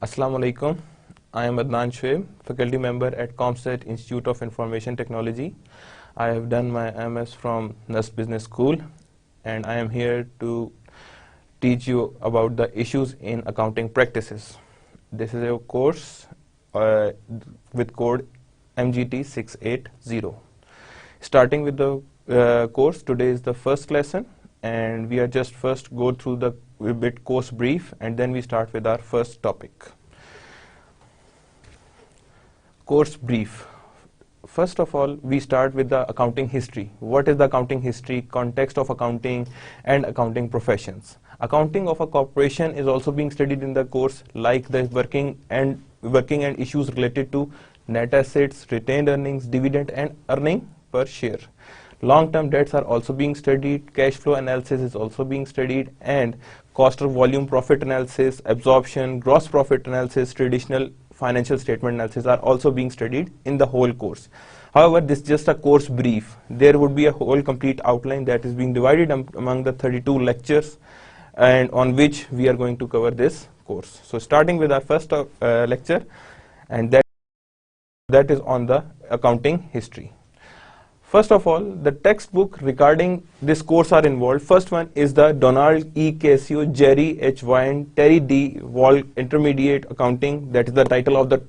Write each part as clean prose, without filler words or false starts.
Assalamu alaikum. I am Adnan Shoaib, faculty member at ComStat Institute of Information Technology. I have done my MS from NUST Business School, and I am here to teach you about the issues in accounting practices. This is a course with code MGT 680. Starting with the course, today is the first lesson, and we are just first go through the bit course brief, and then we start with our first topic. Course brief. First of all, we start with the accounting history. What is the accounting history, context of accounting, and accounting professions? Accounting of a corporation is also being studied in the course, like the working and issues related to net assets, retained earnings, dividend, and earning per share. Long-term debts are also being studied, cash flow analysis is also being studied, and cost or volume profit analysis, absorption, gross profit analysis, traditional financial statement analysis are also being studied in the whole course. However, this is just a course brief. There would be a whole complete outline that is being divided among the 32 lectures, and on which we are going to cover this course. So starting with our first lecture, and that is on the accounting history. First of all, the textbook regarding this course are involved. First one is the Donald E. Cascio, Jerry H. Wine, Terry D. Wall Intermediate Accounting. That is the title of the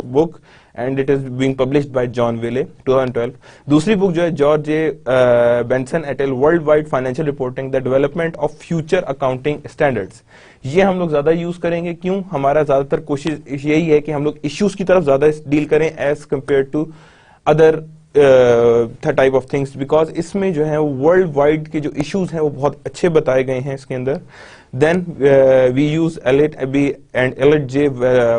book, and it is being published by John Wiley, 2012. दूसरी book जो है George A. Benson et al. Worldwide Financial Reporting, The Development of Future Accounting Standards. ये हम लोग ज़्यादा use करेंगे. क्यों? हमारा ज़्यादातर कोशिश यही है कि हम लोग इश्यूज़ की तरफ ज़्यादा डील करें as compare to other type of things, because इसमें जो है वर्ल्ड वाइड के जो इश्यूज हैं वो बहुत अच्छे बताए गए हैं इसके अंदर. Then we use Elliott B and Elliott J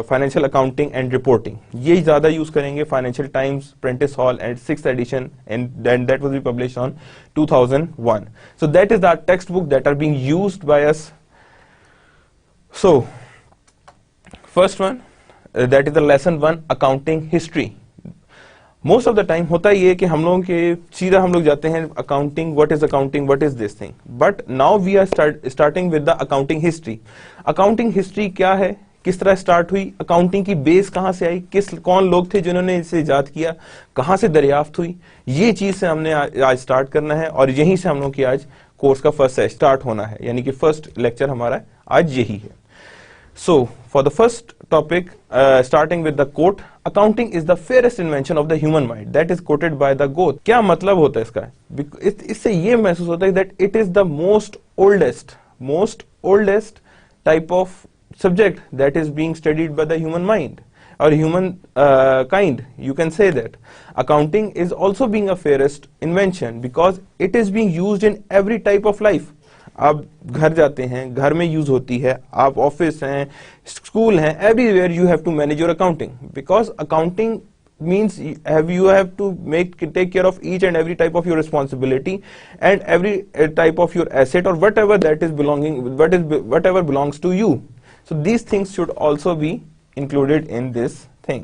financial accounting and reporting. ये ज्यादा यूज करेंगे. Financial Times, Prentice Hall and 6th edition, and that was be published on 2001. So that is the text book that are being used by us. So first one, that is the lesson 1, accounting history. Most of the time होता ही है कि हम लोगों के सीधा हम लोग जाते हैं accounting, what is this thing, but now we are starting with the accounting history. Accounting history क्या है, किस तरह स्टार्ट हुई, अकाउंटिंग की बेस कहां से आई, कौन लोग थे जिन्होंने इसे इजाद किया, कहां से दरियाफ्त हुई, ये चीज से हमने आज स्टार्ट करना है, और यहीं से हम लोग की आज कोर्स का फर्स्ट स्टार्ट होना है, यानी कि फर्स्ट लेक्चर हमारा आज यही है. So, for the first topic, starting with the quote, accounting is the fairest invention of the human mind. That is quoted by the Goethe. क्या मतलब होता है इसका? इससे ये महसूस होता है that it is the most oldest type of subject that is being studied by the human mind or human kind. You can say that accounting is also being a fairest invention because it is being used in every type of life. आप घर जाते हैं, घर में use होती है, आप office हैं, स्कूल हैं, everywhere you have to manage your accounting, because accounting means you have to take care of each and every type of your responsibility and every type of your asset or whatever belongs to you. So these things should also be included in this thing.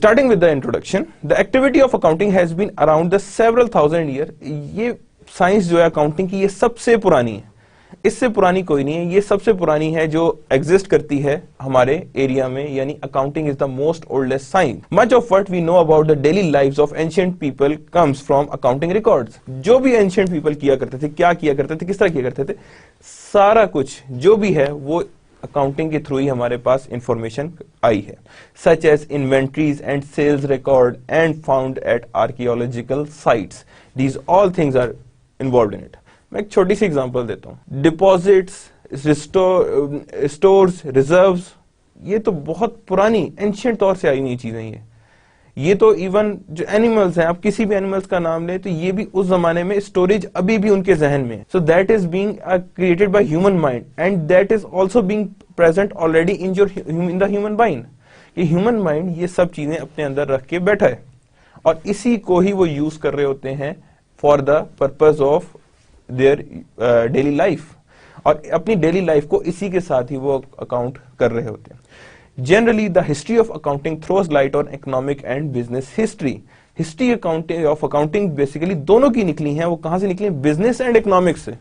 Starting with the introduction, the activity of accounting has been around the several thousand years. ये science जो है accounting की, ये सबसे पुरानी है, इससे पुरानी कोई नहीं है, ये सबसे पुरानी है जो एग्जिस्ट करती है हमारे एरिया में, यानी accounting is the most oldest science. Much of what we know about the daily lives of ancient people comes from accounting records. जो भी एंशिएंट पीपल किया करते थे, क्या किया करते थे, किस तरह किया करते थे, सारा कुछ जो भी है वो अकाउंटिंग के थ्रू ही हमारे पास इंफॉर्मेशन आई है. Such as inventories and sales record and found at archaeological sites. These all things are involve in it. मैं एक छोटी सी एग्जांपल देता हूं. डिपॉजिट्स, स्टोर्स, रिजर्व्स, ये तो बहुत पुरानी एंशिएंट तौर से आई हुई चीजें हैं. ये तो इवन जो एनिमल्स हैं, आप किसी भी एनिमल्स का नाम लें तो ये भी उस जमाने में स्टोरेज अभी भी उनके जहन में है. सो that is being created by human mind and that is also being present already in the human mind. ये ह्यूमन माइंड ये सब चीजें अपने अंदर रख के बैठा है, और इसी को ही वो यूज कर रहे होते हैं for the purpose of their daily life, और अपनी डेली लाइफ को इसी के साथ ही वो अकाउंट कर रहे होते हैं. Generally the history of accounting throws light on economic and business history. History of accounting basically दोनों की निकली हैं. वो कहां से निकली? बिजनेस एंड इकोनॉमिक्स से.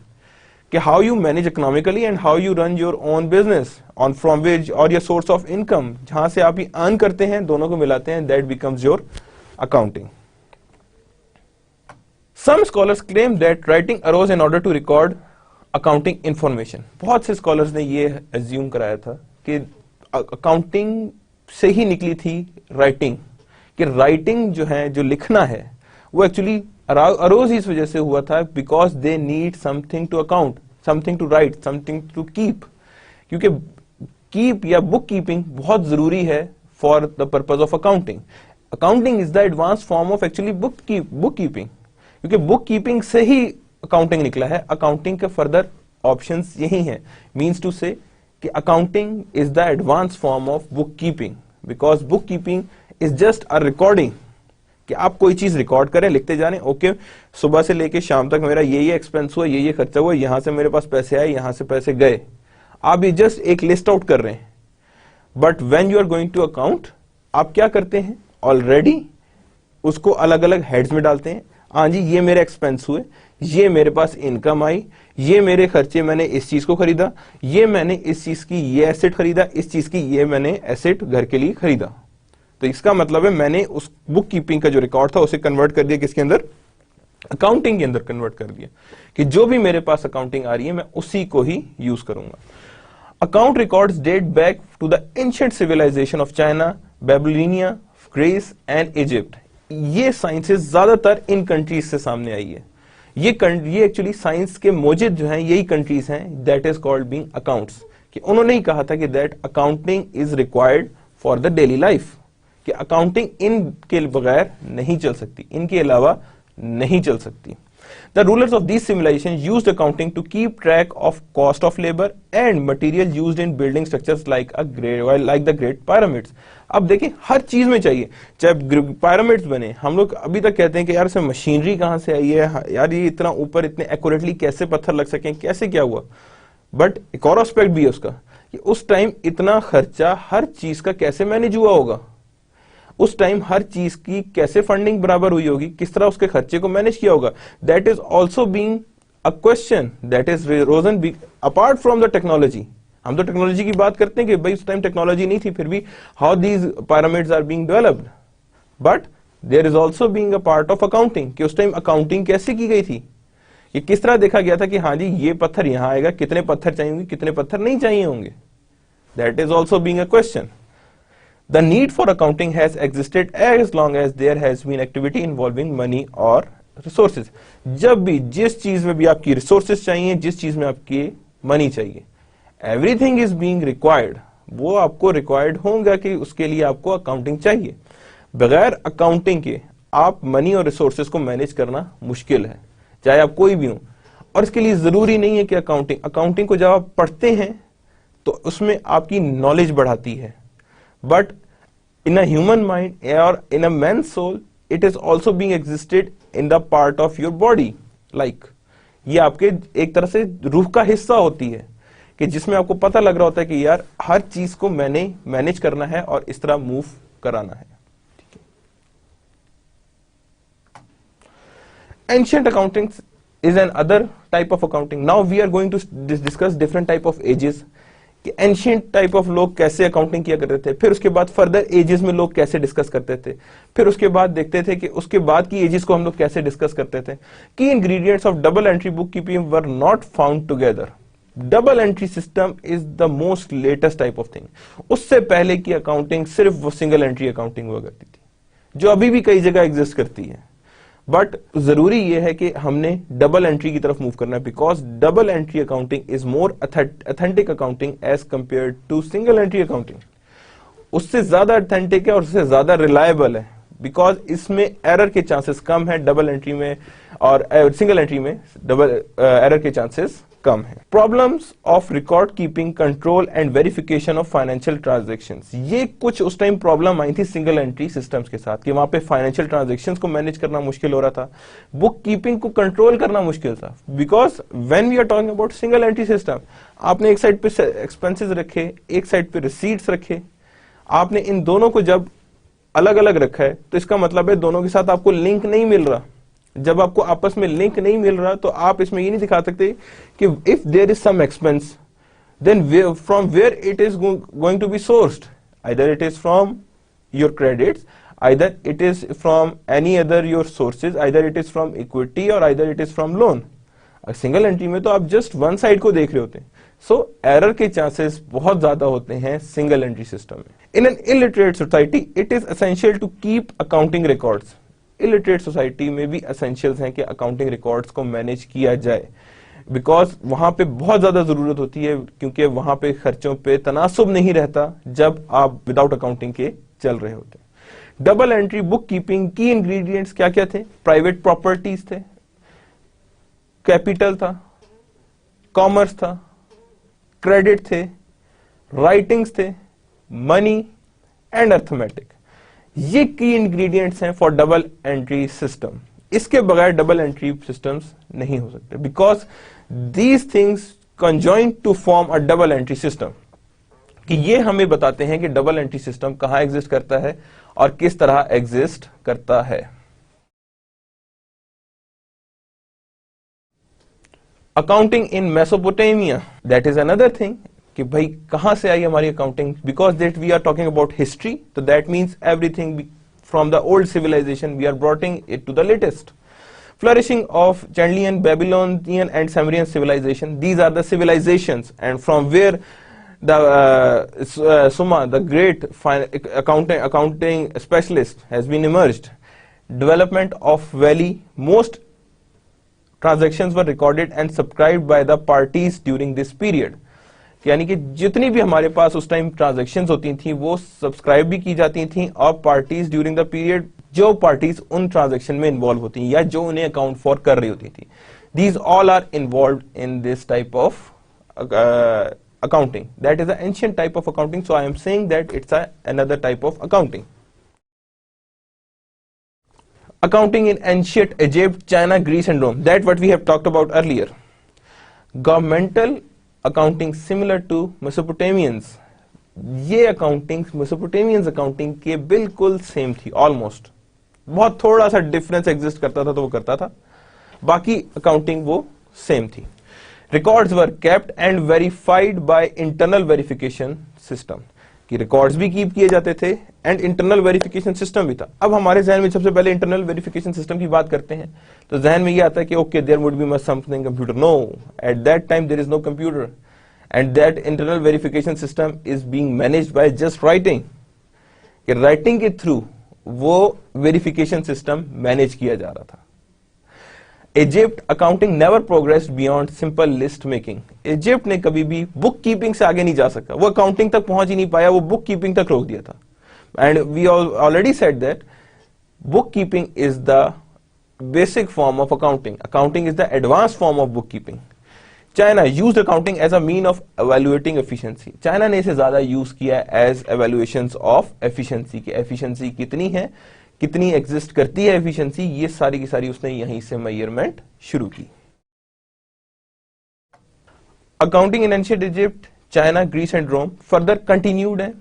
कि how you manage economically and how you run your own business on from which और योर सोर्स ऑफ इनकम, जहां से आप ये अर्न करते हैं, दोनों को मिलाते हैं, that becomes your accounting. Some scholars claim that writing arose in order to record accounting information. बहुत से scholars ने ये assume कराया था कि accounting से ही निकली थी writing, कि writing जो है, जो लिखना है, वो actually arose इस वजह से हुआ था because they need something to account, something to write, something to keep. क्योंकि keep या book keeping बहुत जरूरी है for the purpose of accounting. Accounting is the advanced form of actually book keeping. क्योंकि बुक कीपिंग से ही accounting निकला है. Accounting के फर्दर ऑप्शंस यही हैं. मींस टू से कि accounting is the advance form of book keeping, because book keeping is just a recording, कि आप कोई चीज रिकॉर्ड करें, लिखते जाने, ओके सुबह से लेके शाम तक मेरा ये एक्सपेंस हुआ, ये खर्चा हुआ, यहां से मेरे पास पैसे आए, यहां से पैसे गए. आप ये जस्ट एक लिस्ट आउट कर रहे हैं. But when you are going to account, आप क्या करते हैं, ऑलरेडी उसको अलग अलग हेड्स में डालते हैं. हाँ जी, ये मेरे एक्सपेंस हुए, ये मेरे पास इनकम आई, ये मेरे खर्चे, मैंने इस चीज को खरीदा, ये मैंने इस चीज की ये एसेट खरीदा, इस चीज की ये मैंने एसेट घर के लिए खरीदा. तो इसका मतलब है मैंने उस बुक कीपिंग का जो रिकॉर्ड था उसे कन्वर्ट कर दिया किसके अंदर, अकाउंटिंग के अंदर कन्वर्ट कर दिया, कि जो भी मेरे पास अकाउंटिंग आ रही है मैं उसी को ही यूज करूंगा. Account records date back to the ancient civilisation of China, Babylonia, Greece and Egypt. ये साइंसेस ज्यादातर इन कंट्रीज से सामने आई है. ये एक्चुअली साइंस के मोजिद जो हैं यही कंट्रीज हैं, that is called being accounts. कि उन्होंने ही कहा था कि that accounting is required for the daily life, कि अकाउंटिंग इनके बगैर नहीं चल सकती, इनके अलावा नहीं चल सकती. The rulers of these civilizations used accounting to keep track of cost of labor and material used in building structures like the Great Pyramids. अब देखिए हर चीज में चाहिए, चाहे पिरामिड्स बने, हम लोग अभी तक कहते हैं कि यार इसमें मशीनरी कहाँ से आई है, यार ये इतना ऊपर इतने एक्यूरेटली कैसे पत्थर लग सके, कैसे क्या हुआ. बट एक और एस्पेक्ट भी है उसका, कि उस टाइम इतना खर्चा हर चीज का कैसे मैनेज हुआ होगा, उस टाइम हर चीज की कैसे फंडिंग बराबर हुई होगी, किस तरह उसके खर्चे को मैनेज किया होगा. That is also being a question that is risen apart from the technology. हम तो टेक्नोलॉजी की बात करते हैं कि भाई उस टाइम टेक्नोलॉजी नहीं थी, फिर भी how these pyramids are being developed. But there is also being a part of accounting, कि उस टाइम अकाउंटिंग कैसे की गई थी, कि किस तरह देखा गया था कि हाँ जी ये पत्थर यहां आएगा, कितने पत्थर चाहिए होंगे, कितने पत्थर नहीं चाहिए होंगे. That is also being a question. The need for accounting has existed as long as there has been activity involving money or resources. जब भी जिस चीज में भी आपकी resources चाहिए, जिस चीज में आपकी money चाहिए, everything is being required. वो आपको required होगा कि उसके लिए आपको accounting चाहिए. बगैर accounting के आप money और resources को manage करना मुश्किल है, चाहे आप कोई भी हो. और इसके लिए जरूरी नहीं है कि accounting को जब आप पढ़ते हैं तो उसमें आपकी knowledge बढ़ाती है. But in a human mind or in a man's soul, it is also being existed in the part of your body. Like, ये आपके एक तरह से रूह का हिस्सा होती है, कि जिसमें आपको पता लग रहा होता है कि यार हर चीज को मैंने मैनेज करना है और इस तरह मूव कराना है. Ancient accounting is an other type of accounting. Now we are going to discuss different type of ages. कि एंशिएंट टाइप ऑफ लोग कैसे अकाउंटिंग किया करते थे, फिर उसके बाद फर्दर एजेस में लोग कैसे डिस्कस करते थे, फिर उसके बाद देखते थे कि उसके बाद की एजेस को हम लोग कैसे डिस्कस करते थे. की ingredients of double entry book keeping were not found together. Double entry system is the most latest type of thing. उससे पहले की अकाउंटिंग सिर्फ वो सिंगल एंट्री अकाउंटिंग हुआ करती थी, जो अभी भी कई जगह एग्जिस्ट करती है. बट जरूरी यह है कि हमने डबल एंट्री की तरफ मूव करना है, because double entry accounting is more authentic accounting as compare to single entry accounting. उससे ज्यादा अथेंटिक है और उससे ज्यादा रिलायबल है, बिकॉज इसमें एरर के चांसेस कम है डबल एंट्री में, और सिंगल एंट्री में डबल एरर के चांसेस कम है. Problems of record keeping, control and verification of financial transactions. ये कुछ उस टाइम प्रॉब्लम आई थी सिंगल एंट्री सिस्टम्स के साथ, कि वहां पे फाइनेंशियल ट्रांजैक्शंस को मैनेज करना मुश्किल हो रहा था, बुक कीपिंग को कंट्रोल करना मुश्किल था. Because when we are talking about single entry system, आपने एक साइड पे एक्सपेंसेस रखे, एक साइड पे रिसीट्स रखे, आपने इन दोनों को जब अलग अलग रखा है तो इसका मतलब है दोनों के साथ आपको लिंक नहीं मिल रहा. जब आपको आपस में लिंक नहीं मिल रहा तो आप इसमें ये नहीं दिखा सकते कि if there is some expense then from where it is going to be sourced, either it is from your credits, either it is from any other your sources, either it is from equity or either it is from loan. Single entry में तो आप just one side को देख रहे होते हैं, so error के chances बहुत ज्यादा होते हैं सिंगल एंट्री सिस्टम में. In an illiterate society it is essential to keep accounting records. Illiterate society में भी एसेंशियल्स हैं कि अकाउंटिंग रिकॉर्ड्स को मैनेज किया जाए, बिकॉज वहां पे बहुत ज्यादा जरूरत होती है, क्योंकि वहां पे खर्चों पे तनासुब नहीं रहता जब आप विदाउट अकाउंटिंग के चल रहे होते. डबल एंट्री बुक कीपिंग की इंग्रेडिएंट्स क्या क्या थे? प्राइवेट प्रॉपर्टीज थे, कैपिटल था, कॉमर्स था, क्रेडिट थे, राइटिंग्स थे, मनी एंड अर्थमेटिक. ये की इंग्रेडिएंट्स हैं फॉर डबल एंट्री सिस्टम. इसके बगैर डबल एंट्री सिस्टम्स नहीं हो सकते, because these things conjoin to form a double entry system. कि ये हमें बताते हैं कि डबल एंट्री सिस्टम कहां एग्जिस्ट करता है और किस तरह एग्जिस्ट करता है. Accounting in Mesopotamia, that is another thing कि भाई कहां से आई हमारी accounting, because that we are talking about history, तो that means everything from the old civilization we are broughting it to the latest. Flourishing of Chaldean, Babylonian and Sumerian civilization, these are the civilizations, and from where the Suma, the great accounting specialist, has been emerged. Development of valley, most transactions were recorded and subscribed by the parties during this period. यानी कि जितनी भी हमारे पास उस time transactions होती थी वो subscribe भी की जाती थी, और पार्टीज ड्यूरिंग द पीरियड, जो पार्टीज उन ट्रांजैक्शन में इन्वॉल्व होती या जो उन्हें अकाउंट फॉर कर रही होती थी, these all are involve in this type of accounting. That is an ancient type of accounting, so I am saying that it's another type of accounting. Accounting in ancient Egypt, China, Greece and Rome, that what we have talked about earlier. Governmental accounting similar to Mesopotamians, ये accounting मेसोपोटामियंस accounting के बिल्कुल same थी almost. बहुत थोड़ा सा difference exist करता था तो वो करता था, बाकी अकाउंटिंग वो सेम थी. Records were kept and verified by internal verification system, कि रिकॉर्ड्स भी कीप किए जाते थे एंड इंटरनल वेरिफिकेशन सिस्टम भी था. अब हमारे जहन में सबसे पहले इंटरनल वेरिफिकेशन सिस्टम की बात करते हैं तो जहन में ये आता है कि okay there would be must something computer. No, at that time there is no computer and that internal verification system is being managed by just writing. कि राइटिंग के थ्रू वो वेरिफिकेशन सिस्टम मैनेज किया जा रहा था. Egypt accounting never progressed beyond simple list making. Egypt ने कभी भी बुक कीपिंग से आगे नहीं जा सका, वो अकाउंटिंग तक पहुंच ही नहीं पाया, वो बुक कीपिंग तक रोक दिया था. And we already said that book keeping is the basic form of accounting. Accounting is the advance form of book keeping. China used accounting as a mean of evaluating efficiency. China ने इसे ज्यादा use किया as evaluations of efficiency, की efficiency कितनी है, कितनी exist करती है एफिशिएंसी, ये सारी की सारी उसने यहीं से मेजरमेंट शुरू की. Accounting in ancient Egypt, China, Greece and Rome further continued है.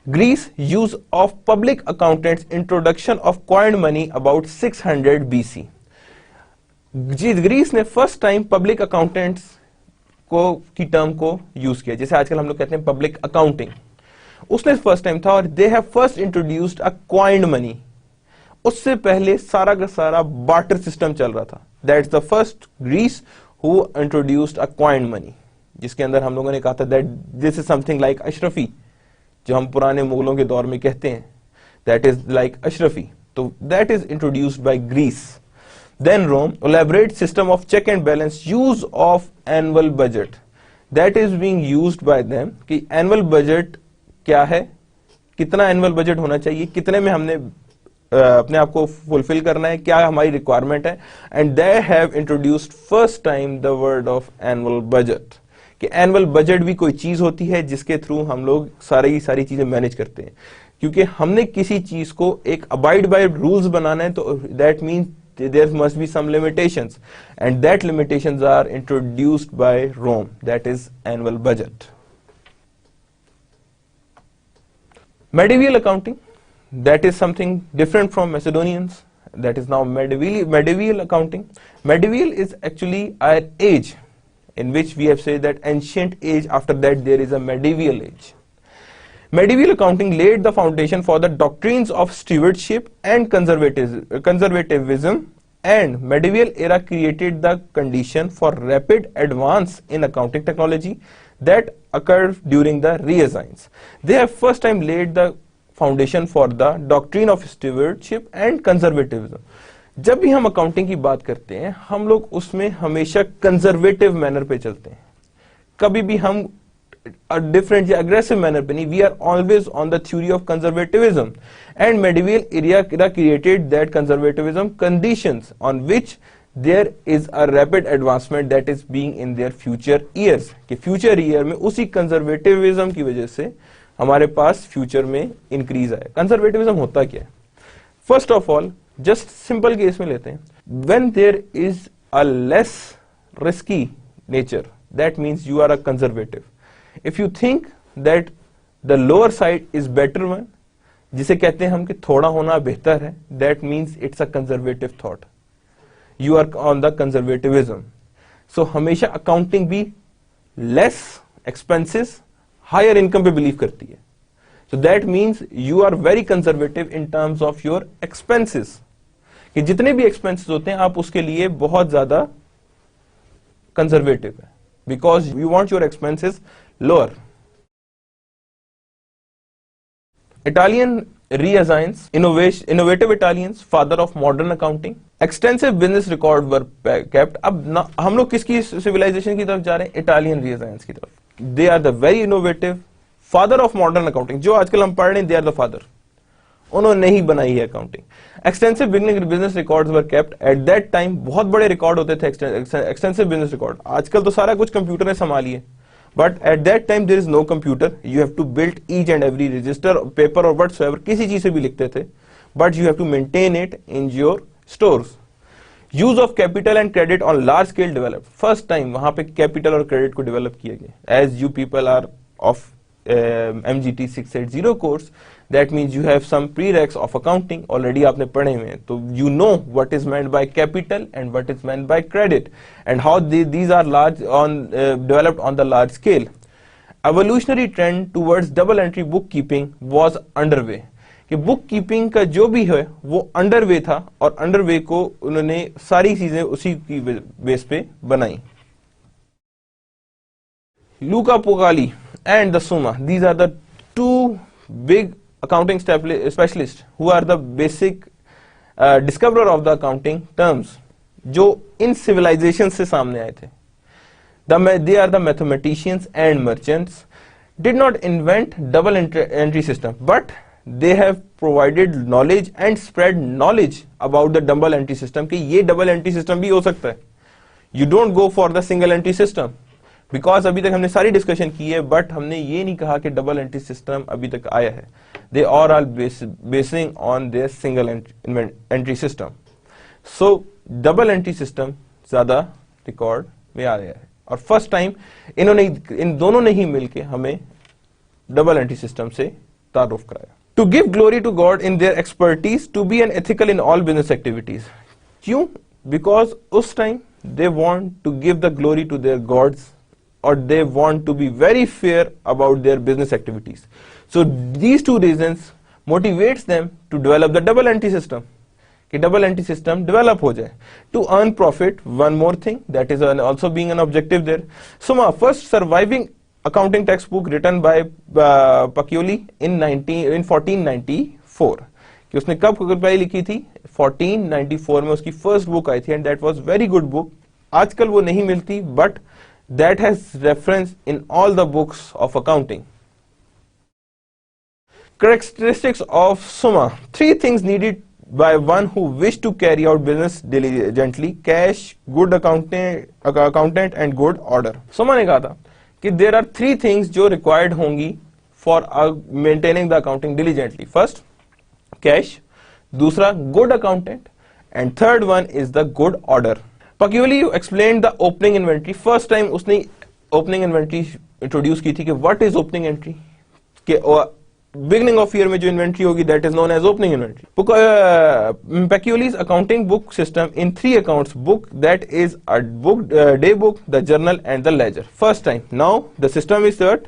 Greece use of public accountants, introduction of coined money about 600 BC. Greece ने फर्स्ट टाइम पब्लिक अकाउंटेंट्स को की टर्म को यूज किया, जैसे आजकल हम लोग कहते हैं पब्लिक अकाउंटिंग, उसने फर्स्ट टाइम था. और they have first introduced a coined money. उससे पहले सारा का सारा बार्टर सिस्टम चल रहा था. That's the first Greece who introduced a coined money, जिसके अंदर हम लोगों ने कहा था that this is something like अशरफी, जो हम पुराने मुगलों के दौर में कहते हैं, दैट इज लाइक अशरफी. तो that is introduced by Greece. Then Rome, elaborate system of check and balance, use of annual budget, that is being used by them. कि एनुअल बजट क्या है, कितना एनुअल बजट होना चाहिए, कितने में हमने अपने आप को फुलफिल करना है, क्या हमारी रिक्वायरमेंट है. And they have introduced first time the word of annual budget. कि एनुअल बजट भी कोई चीज होती है जिसके थ्रू हम लोग सारी चीजें मैनेज करते हैं, क्योंकि हमने किसी चीज को एक अबाइड बाय रूल्स बनाना है, तो that means there must be some limitations, and that limitations are introduced by Rome, that is annual budget. Medieval accounting, that is something different from Macedonians that is now medieval accounting. Medieval is actually an age in which we have said that ancient age, after that there is a medieval age. Medieval accounting laid the foundation for the doctrines of stewardship and conservatism, and medieval era created the condition for rapid advance in accounting technology that occurred during the Renaissance. They have first time laid the foundation for the doctrine of stewardship and conservatism. जब भी हम accounting की बात करते हैं हम लोग उसमें हमेशा कंजर्वेटिव मैनर पे चलते हैं, कभी भी हम different aggressive manner पे नहीं. We are always on the theory of conservatism, and medieval era created that conservatism conditions on which there is a rapid advancement that is being in their future years. कि future year में उसी conservatism की वजह से हमारे पास future में increase आए. Conservatism होता क्या है? First of all, just simple case में लेते हैं. When there is a less risky nature, that means you are a conservative. If you think that the lower side is better one, जिसे कहते हैं हम कि थोड़ा होना बेहतर है, that means it's a conservative thought. You are on the conservatism. So हमेशा accounting भी less expenses, higher income पे believe करती है. So that means you are very conservative in terms of your expenses. कि जितने भी expenses होते हैं आप उसके लिए बहुत ज़्यादा conservative है, because you want your expenses lower. Italian Renaissance, innovative Italians, father of modern accounting. Extensive business record were kept. अब हम लोग किसकी civilization की तरफ जा रहे हैं? Italian Renaissance की तरफ. They are the very innovative, father of modern accounting. जो आजकल हम पढ़ रहे हैं, they are the father. उन्होंने ही बनाई है accounting. Extensive business records were kept. At that time बहुत बड़े record होते थे extensive business record. आजकल तो सारा कुछ कंप्यूटर ने संभाली है. But at that time there is no computer. You have to build each and every register, paper or whatsoever. किसी चीज से भी लिखते थे. But you have to maintain it in your stores. Use of capital and credit on large scale developed. First time वहाँ पे capital और credit को develop किया गया. As you people are of MGT 680 course, that means you have some prereqs of accounting already आपने पढ़े हुए हैं, तो you know what is meant by capital and what is meant by credit and how these are developed on the large scale. Evolutionary trend towards double entry bookkeeping was underway. कि book keeping का जो भी है वो underway था और underway को उन्होंने सारी चीजें उसी की बेस पे बनाई. Luca Poggi and the Summa, these are the two big accounting specialists who are the basic discoverer of the accounting terms, जो इन civilization से सामने आए थे. They are the mathematicians and merchants. Did not invent double entry system, but they have provided knowledge and spread knowledge about the double entry system कि ये double entry system भी हो सकता है. You don't go for the single entry system. Because अभी तक हमने सारी डिस्कशन की है, बट हमने ये नहीं कहा कि डबल एंट्री सिस्टम अभी तक आया है. They are all basing on their single entry system. So double entry system ज्यादा रिकॉर्ड में आ गया है और फर्स्ट टाइम इन दोनों ने ही मिलके हमें डबल एंट्री सिस्टम से तारुफ कराया. To give glory to God in their expertise, to be an ethical in all business activities. क्यों? बिकॉज उस time they want to give the glory to their gods, or they want to be very fair about their business activities. So these two reasons motivates them to develop the double entry system. कि double entry system develop हो जाए. To earn profit, one more thing that is also being an objective there. Summa, first surviving accounting textbook written by Poggi in 1494. कि उसने कब लिखी थी? 1494 में उसकी first book आई थी and that was very good book. आजकल वो नहीं मिलती, but that has reference in all the books of accounting. Characteristics of Summa. 3 things needed by one who wish to carry out business diligently: cash, good accountant and good order. Summa ने कहा था कि there are 3 things जो required होंगी for maintaining the accounting diligently. First, cash. दूसरा, good accountant. And third one is the good order. Poggi explained the opening inventory. First time उसने opening inventory introduce की थी कि what is opening entry, कि beginning of year में जो inventory होगी that is known as opening inventory. Peculiar's accounting book system in 3 accounts book, that is a book, day book, the journal and the ledger. First time. Now the system is that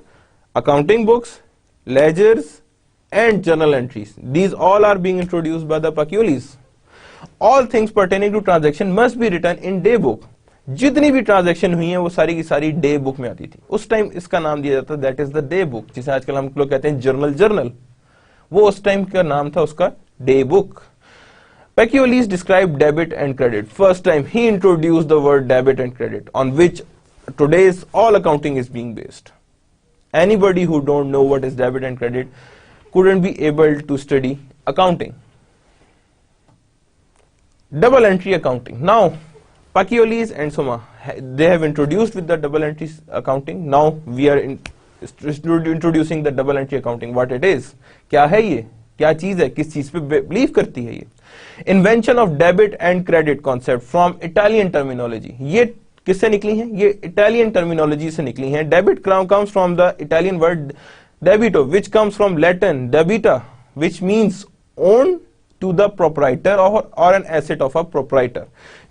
accounting books, ledgers and journal entries. These all are being introduced by the Peculiar's. All things pertaining to transaction must be written in day book. जितनी भी transaction हुई है वो सारी की सारी day book में आती थी. उस टाइम इसका नाम दिया जाता that is the day book, जिसे आजकल हम लोग कहते हैं जर्नल. वो उस टाइम का नाम था उसका day book. Peculiar's described debit and credit. First time he introduced the word debit and credit, on which today's all accounting is being based. Anybody who don't know what is debit and credit couldn't be able to study accounting. Double entry accounting. Now Peculiar's and Soma, they have introduced with the double entry accounting. Now we are introducing the double entry accounting. What it is? क्या है ये? क्या चीज है? किस चीज पे believe करती है ये? Invention of debit and credit concept from Italian terminology. ये किससे निकली हैं? ये Italian terminology से निकली हैं. Debit comes from the Italian word debito, which comes from Latin debita, which means owned to the proprietor or an asset of a proprietor.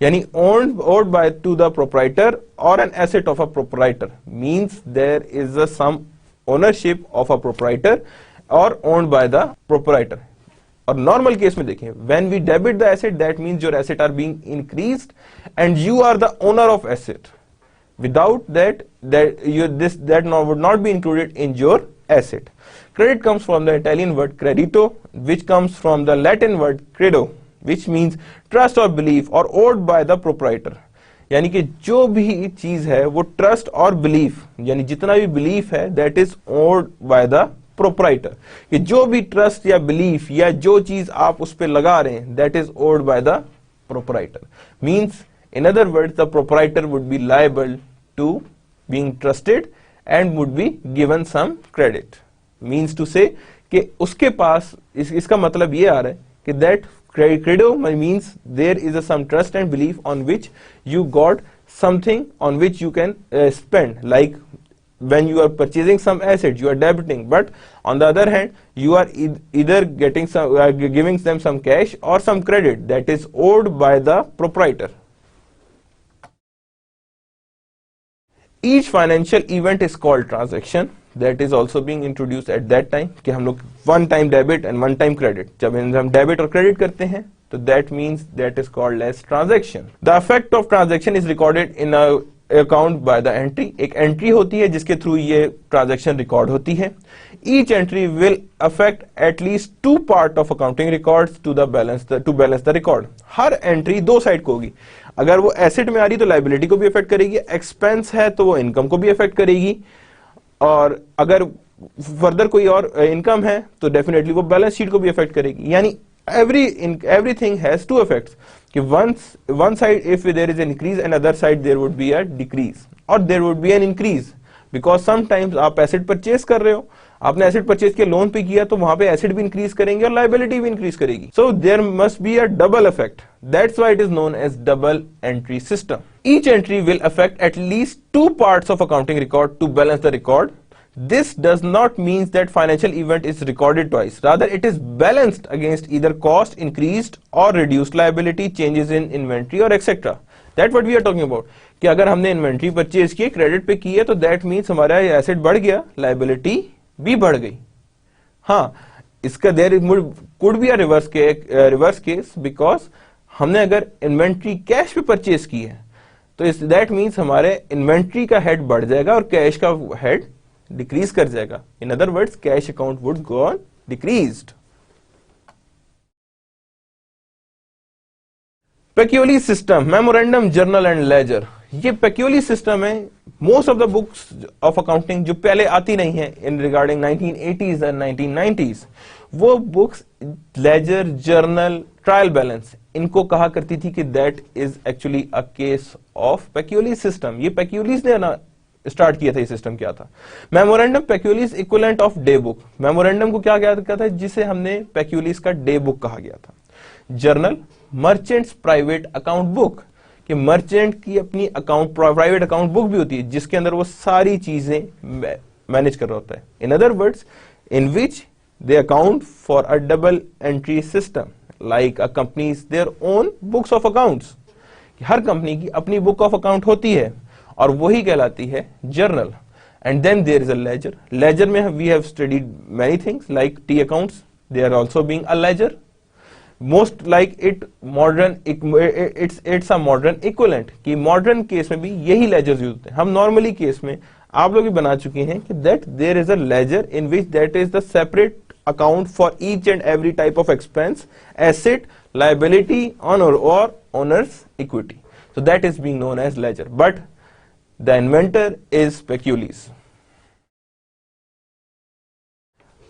यानी owned by to the proprietor or an asset of a proprietor means there is some ownership of a proprietor or owned by the proprietor. और normal case में देखें, when we debit the asset, that means your asset are being increased and you are the owner of asset. Without that would not be included in your asset. Credit comes from the Italian word credito, which comes from the Latin word credo, which means trust or belief or owed by the proprietor. यानी कि जो भी चीज है वो trust और belief, यानी जितना भी बिलीफ है that is owned by the proprietor. कि जो भी ट्रस्ट या बिलीफ या जो चीज आप उस पर लगा रहे हैं that is owned by the proprietor. Means in other words the proprietor would be liable to being trusted and would be given some credit. Means to say कि उसके पास इसका मतलब ये आ रहा है कि that credo means there is some trust and belief on which you got something on which you can spend. Like when you are purchasing some asset, you are debiting, but on the other hand, you are either getting some, giving them some cash or some credit that is owed by the proprietor. Each financial event is called transaction. That is also being introduced at that time कि हम लोग one time debit and one time credit. जब हम debit और credit करते हैं तो that means that is called as transaction. The effect of transaction is recorded in a account by the entry. एक entry होती है जिसके थ्रू ये transaction record होती है. Each entry will affect at least 2 part of accounting records to balance the record. Her entry 2 side को होगी. अगर वो asset में आ रही तो liability को भी affect करेगी, expense है तो वो income को भी affect करेगी, और अगर फर्दर कोई और इनकम है तो डेफिनेटली वो बैलेंस शीट को भी अफेक्ट करेगी. यानी एवरीथिंग हैज टू इफेक्ट्स कि one side if there is an increase and other side there would be a decrease और there would be an increase, because sometimes आप एसेट परचेज कर रहे हो, आपने एसेट परचेज के लोन पे किया तो वहां पे एसेट भी इंक्रीज करेंगे और लायबिलिटी भी इंक्रीज करेगी. So there must be a double effect. That's why it is known as double entry system. Each entry will affect at least 2 parts of accounting record to balance the record. This does not mean that financial event is recorded twice. Rather, it is balanced against either cost increased or reduced liability, changes in inventory or etc. That's what we are talking about. कि अगर हमने inventory purchase की, credit पे की है, तो that means हमारा asset बढ़ गया, लायबिलिटी भी बढ़ गई. हाँ, इसका there could be a reverse case, because हमने अगर इन्वेंट्री कैश पे परचेज की है तो दैट मीन्स हमारे इन्वेंट्री का हेड बढ़ जाएगा और कैश का हेड डिक्रीज कर जाएगा. In other words cash account would go on decreased. Peculiar system, memorandum, journal and ledger. ये पेक्यूलियर सिस्टम है. Most of the books of accounting जो पहले आती नहीं है इन रिगार्डिंग 1980s एंड 1990s, वो books ledger, journal, trial balance, इनको कहा करती थी कि that is actually a case of peculiar system. ये पेक्यूलियर ने ना स्टार्ट किया था. ये सिस्टम क्या था? Memorandum peculiar equivalent of day book. Memorandum को क्या कहता था? जिसे हमने पेक्यूलियर का डे बुक कहा गया था. Journal, merchants private account book, कि मर्चेंट की अपनी अकाउंट प्राइवेट अकाउंट बुक भी होती है जिसके अंदर वो सारी चीजें मैनेज कर रहा होता है. इन other words, in which they account for a double entry system like a company's their own books of accounts. Her company की अपनी बुक ऑफ अकाउंट होती है और वही कहलाती है journal. And then there is a ledger. Ledger में we have studied many things like T accounts. They are also being a ledger. Most like it modern, it's a modern equivalent कि modern case में भी यही ledgers use होते हैं. हम normally case में आप लोग भी बना चुके हैं कि that there is a ledger in which that is the separate account for each and every type of expense, asset, liability, honor or owner's equity. So that is being known as ledger. But the inventor is Peculius.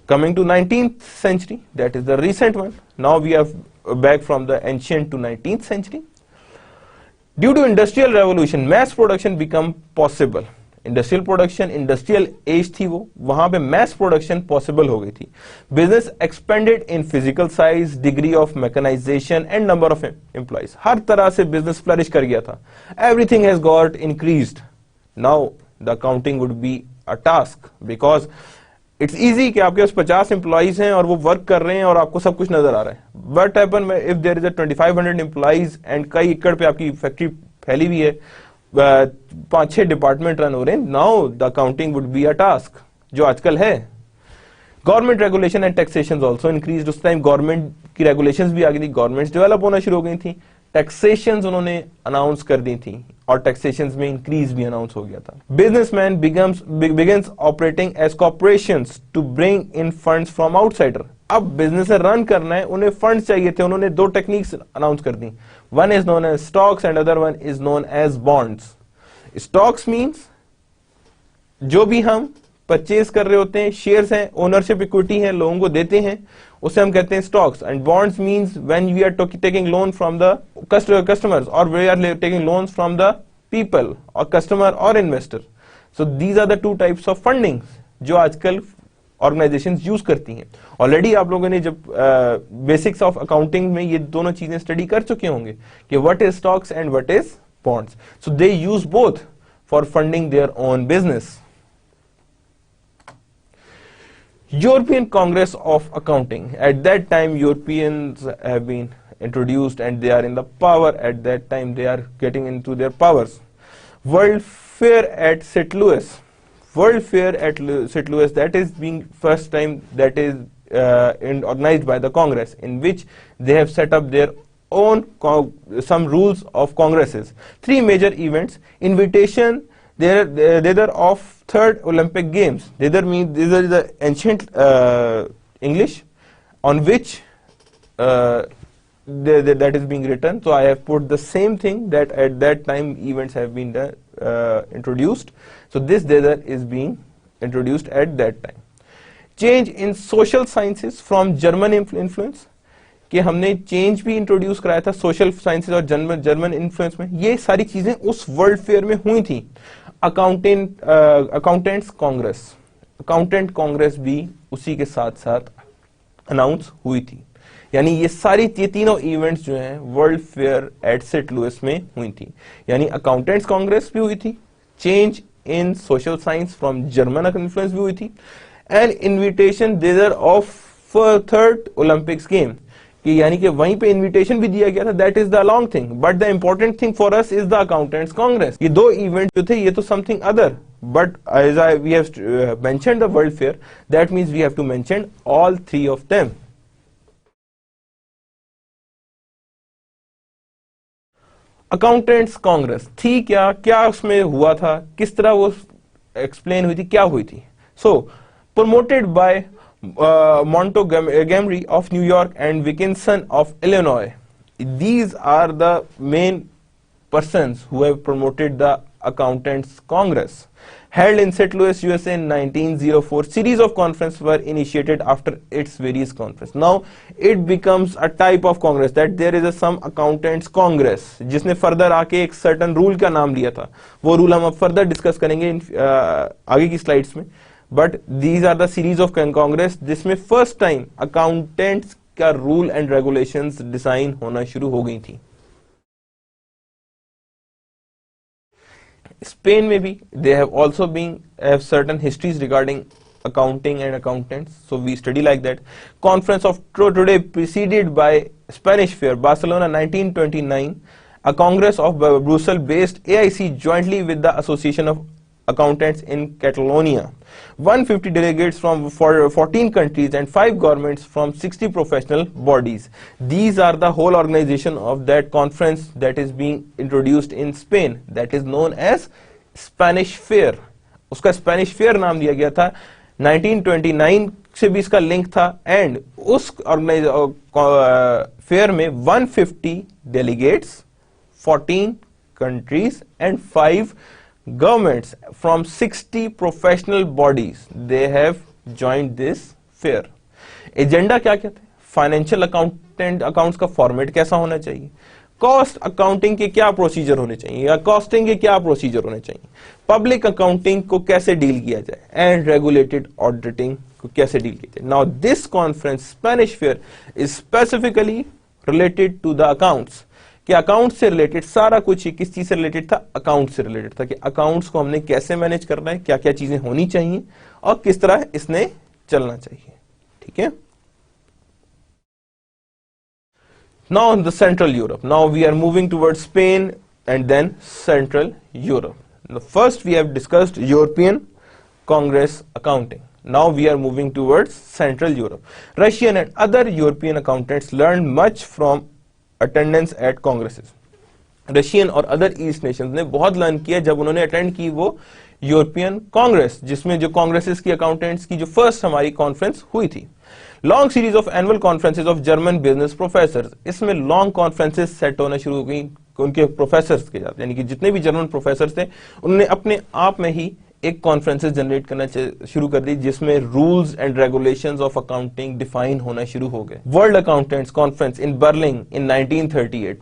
Coming to 19th century, that is the recent one. Now we are back from the ancient to 19th century. Due to industrial revolution, mass production become possible. Industrial production, industrial as थी वो, वहां पे mess production possible हो गई थी. Business expanded in physical size, degree of mechanization and number of employees. हर तरह से बिजनेस फ्लरिश कर गया था. Everything has got increased. Now the accounting would be a task because it's easy कि आपके पास 50 एम्प्लॉइज हैं और वो वर्क कर रहे हैं और आपको सब कुछ नजर आ रहा है. But happen if there is a 2500 employees and कई एकड़ पे आपकी फैक्ट्री फैली हुई है, 5-6 डिपार्टमेंट रन हो रहे हैं. Now the accounting would be a task जो आजकल है. Government regulation and taxation also increase. उस टाइम गवर्नमेंट की रेगुलेशंस भी आ गई थी, गवर्नमेंट्स डेवलप होना शुरू हो गई थी, टैक्सेशन उन्होंने अनाउंस कर दी थी और टैक्सेशन में इंक्रीज भी अनाउंस हो गया था. Businessman begins operating as corporations to bring in funds from outsider. अब बिजनेस रन करना है, उन्हें फंड्स चाहिए थे, उन्होंने 2 टेक्निक्स अनाउंस कर दी. One is known as stocks and other one is known as bonds. Stocks means जो भी हम परचेज कर रहे होते हैं, शेयर्स हैं, ओनरशिप इक्विटी है, लोगों को देते हैं, उसे हम कहते हैं stocks. And bonds means when we are taking loan from the customers और we are taking loans from the people और कस्टमर और investor. So these are the 2 types of funding जो आजकल ऑर्गेनाइजेशंस यूज करती हैं. ऑलरेडी आप लोगों ने जब बेसिक्स ऑफ अकाउंटिंग में ये दोनों चीजें स्टडी कर चुके होंगे कि what is stocks and what is bonds. So they use both for funding their own business. European Congress of Accounting. At that time, Europeans have been introduced and they are in the power. At that time, they are getting into their powers. World Fair at St. Louis. World Fair at St. Louis, that is being first time that is organized by the Congress, in which they have set up their own some rules of congresses. 3 major events: invitation, thither of 3rd Olympic Games. Thither means these are the ancient English on which that is being written. So I have put the same thing that at that time events have been introduced. So this thither is being introduced at that time. Change in social sciences from German influence. कि हमने change भी introduce कराया था social sciences और German influence में. ये सारी चीजें उस वर्ल्ड फेयर में हुई थी. अकाउंटेंट्स कांग्रेस, अकाउंटेंट कांग्रेस भी उसी के साथ साथ अनाउंस हुई थी. यानी ये सारी तीनों इवेंट्स जो हैं world fair at saint Louis में हुई थी. यानी अकाउंटेंट्स कांग्रेस भी हुई थी, change in social science from German influence भी हुई थी, and invitation there of 3rd Olympics game कि यानी कि वहीं पे इनविटेशन भी दिया गया था. That is the long thing, but the important thing for us is the accountants congress. ये 2 इवेंट जो थे ये तो something other, but as we have mentioned the world fair, that means we have to mention all 3 of them. Accountants congress थी क्या, क्या उसमें हुआ था, किस तरह वो एक्सप्लेन हुई थी, क्या हुई थी. So promoted by Montgomery of New York and Wilkinson of Illinois. These are the main persons who have promoted the Accountants Congress. Held in St. Louis, USA in 1904, series of conferences were initiated after its various conferences. Now it becomes a type of congress that there is some Accountants Congress जिसने further आके एक certain rule का नाम लिया था. वो rule हम अब further discuss करेंगे आगे की slides में. But these are the series of congress जिसमें फर्स्ट टाइम अकाउंटेंट्स का रूल एंड रेगुलेशंस डिजाइन होना शुरू हो गई थी. स्पेन में भी they have also been have certain histories regarding accounting and accountants, so we study like that. Conference of today preceded by Spanish Fair, Barcelona 1929, a Congress of Brussels based AIC jointly with the Association of Accountants in Catalonia. 150 delegates from 14 countries and 5 governments from 60 professional bodies. These are the whole organization of that conference that is being introduced in Spain, that is known as Spanish Fair. उसका Spanish Fair नाम दिया गया था, 1929 से भी इसका link था, and उस फेयर में 150 delegates, 14 countries and 5 governments from 60 professional bodies, they have joined this fair. Agenda क्या क्या थे? फाइनेंशियल अकाउंट्स का फॉर्मेट कैसा होना चाहिए, कॉस्ट अकाउंटिंग के क्या प्रोसीजर होने चाहिए या कॉस्टिंग के क्या प्रोसीजर होने चाहिए, पब्लिक अकाउंटिंग को कैसे डील किया जाए, एंड रेगुलेटेड ऑडिटिंग को कैसे डील किया जाए. Now this conference Spanish fair is specifically related to the accounts, कि अकाउंट से रिलेटेड सारा कुछ किस चीज से रिलेटेड था, अकाउंट से रिलेटेड था, कि अकाउंट्स को हमने कैसे मैनेज करना है, क्या क्या चीजें होनी चाहिए और किस तरह इसने चलना चाहिए. ठीक है. Now the Central Europe. Now we are moving towards Spain and then Central Europe. Now first we have discussed European Congress accounting. Now we are moving towards Central Europe. Russian and other European accountants learned much from attendance at congresses. Russian और other east Nations ने बहुत learn किया जब उन्होंने attend की वो European Congress, जिसमें जो कांग्रेसेस की अकाउंटेंट्स की जो फर्स्ट हमारी कॉन्फ्रेंस हुई थी. Long series of annual conferences of German business professors, इसमें लॉन्ग कॉन्फ्रेंसेस सेट होना शुरू हो गई उनके प्रोफेसर्स के साथ, यानी कि जितने भी जर्मन प्रोफेसर्स थे उन्होंने अपने आप में ही एक कॉन्फ्रेंसेस जनरेट करना शुरू कर दी, जिसमें rules and regulations of accounting define होना शुरू हो गए. World accountants conference in Berlin in 1938,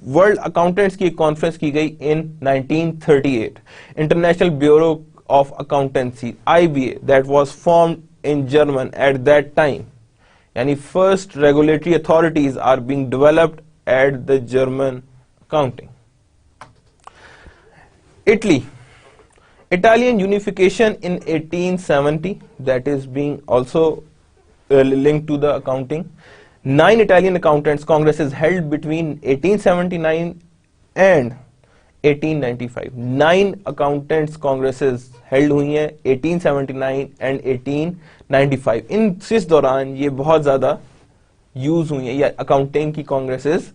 world accountants की कॉन्फ्रेंस की गई in 1938. International bureau of accountancy IBA that was formed in German at that time, यानी first regulatory authorities are being developed at the German accounting. Italy, Italian unification in 1870, that is being also linked to the accounting. 9 Italian accountants congresses held between 1879 and 1895. 9 accountants congresses held हुई हैं 1879 and 1895. इस दौरान ये बहुत ज्यादा use हुई हैं, या अकाउंटिंग की कॉन्ग्रेसेस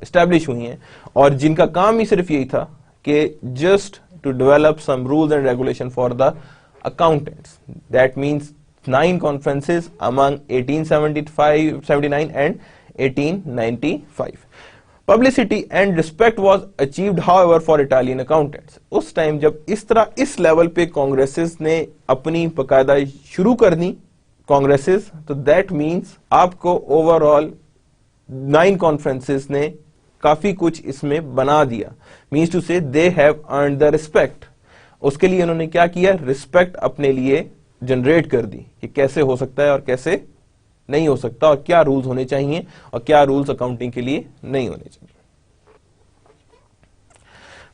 एस्टैब्लिश हुई हैं, और जिनका काम ही सिर्फ यही था कि just to develop some rules and regulation for the accountants. That means 9 conferences among 1875, 79 and 1895. Publicity and respect was achieved, however, for Italian accountants. उस टाइम जब इस तरह इस लेवल पे कांग्रेसेस ने अपनी बकायदा शुरू कर दी कांग्रेसेस, तो दैट मीन्स आपको ओवरऑल 9 कॉन्फ्रेंसेस ने काफी कुछ इसमें बना दिया. मीन्स टू से they have earned the respect. उसके लिए उन्होंने क्या किया, रिस्पेक्ट अपने लिए जनरेट कर दी कि कैसे हो सकता है और कैसे नहीं हो सकता, और क्या रूल्स होने चाहिए और क्या रूल्स अकाउंटिंग के लिए नहीं होने चाहिए.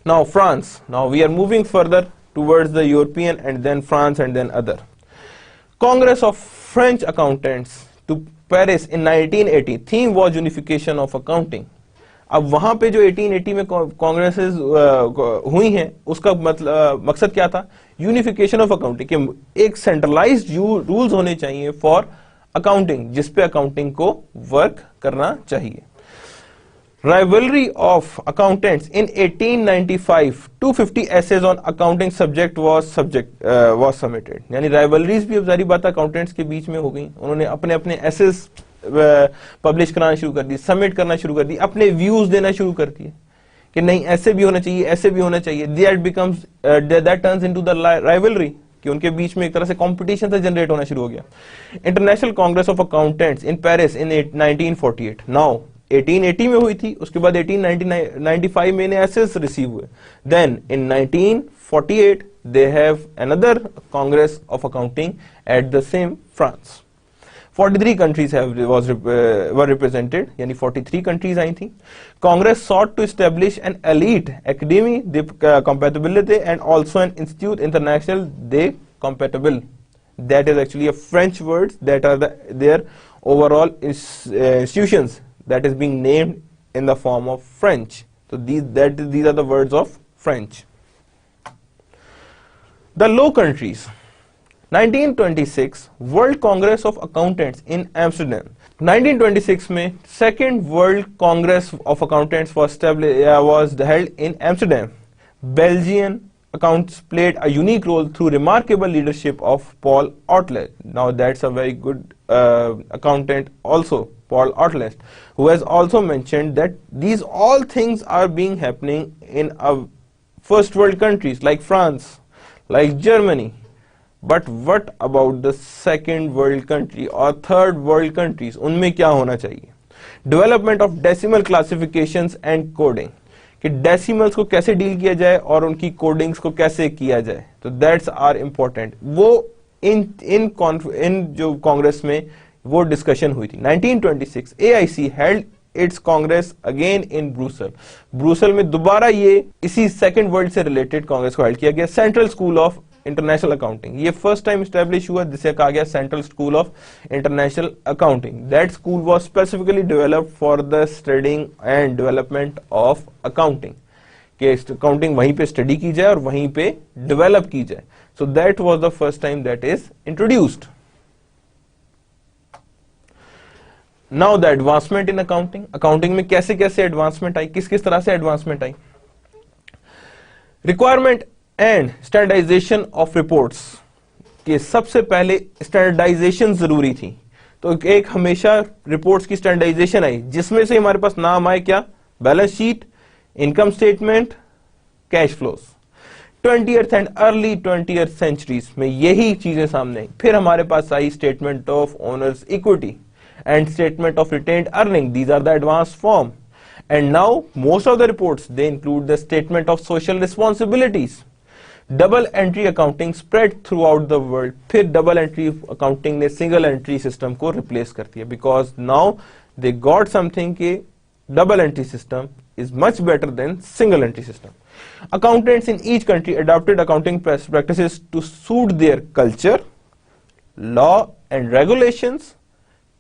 Now France. Now we are moving further towards the European and then France and then other. Congress of French accountants to Paris in 1980. Theme was unification of accounting. अब वहां पे जो 1880 में कांग्रेसेस हुई हैं, उसका मतलब मकसद क्या था, यूनिफिकेशन ऑफ अकाउंटिंग, कि एक सेंट्रलाइज्ड रूल्स होने चाहिए फॉर अकाउंटिंग, जिसपे अकाउंटिंग को वर्क करना चाहिए. Rivalry of accountants in 1895, 250 essays on accounting subject was submitted. यानी राइवलरीज भी अब जारी बात अकाउंटेंट्स के बीच में हो गई. उन्होंने अपने अपने एसेज पब्लिश कराना शुरू कर दी, सबमिट करना शुरू कर दी, अपने व्यूज देना शुरू कर दिए कि नहीं ऐसे भी होना चाहिए, ऐसे भी होना चाहिए. That turns into the rivalry, कि उनके बीच में एक तरह से कंपटीशन से जनरेट होना शुरू हो गया. International congress of accountants in Paris in 1948. Now 1880 में हुई थी, उसके बाद 1895 में एसेस रिसीव हुए. Then in 1948 they have another congress of accounting at the same France. 43 countries were represented, यानी 43 countries आई थी. Congress sought to establish an elite academy, the compatibility and also an institute international, they compatible, that is actually a French words that are their overall institutions that is being named in the form of French. So these are the words of French. The Low Countries. 1926 World Congress of Accountants in Amsterdam. 1926 में Second World Congress of Accountants was held in Amsterdam. Belgian accountants played a unique role through remarkable leadership of Paul Otlet. Now that's a very good accountant also, Paul Otlet, who has also mentioned that these all things are being happening in first world countries like France, like Germany. But what about the second world country or third world countries? उनमें क्या होना चाहिए? Development of decimal classifications and coding. कि decimals को कैसे deal किया जाए और उनकी कोडिंग्स को कैसे किया जाए, तो दैट्स आर इम्पोर्टेंट. वो इन जो कांग्रेस में वो डिस्कशन हुई थी. 1926 AIC held it's Congress again in Brussels में दोबारा ये इसी सेकेंड वर्ल्ड से रिलेटेड कांग्रेस को हेल्ड किया गया. Central school of international accounting, ये फर्स्ट टाइम स्टैब्लिश हुआ जिसे कहा गया central school of international accounting. That school was specifically developed for the studying and development of accounting, कि अकाउंटिंग वहीं पे स्टडी की जाए और वहीं पे डेवलप की जाए. So that was the first time that is introduced. Now the advancement in accounting. Accounting में कैसे कैसे एडवांसमेंट आई, किस किस तरह से एडवांसमेंट आई. Requirement and standardisation of reports, कि सबसे पहले स्टैंडर्डाइजेशन जरूरी थी. तो एक हमेशा रिपोर्ट्स की स्टैंडर्डाइजेशन आई जिसमें से हमारे पास नाम आए क्या, balance sheet, income statement, cash flows. 20th and early 20th centuries में यही चीजें सामने आई. फिर हमारे पास आई statement of owners equity and statement of retained earning. These are the advanced form. And now most of the reports, they include the statement of social responsibilities. Double entry accounting spread throughout the world. फिर double entry accounting ने single entry system को replace कर दिया, because now they got something कि double entry system is much better than single entry system. Accountants in each country adopted accounting practices to suit their culture, law and regulations,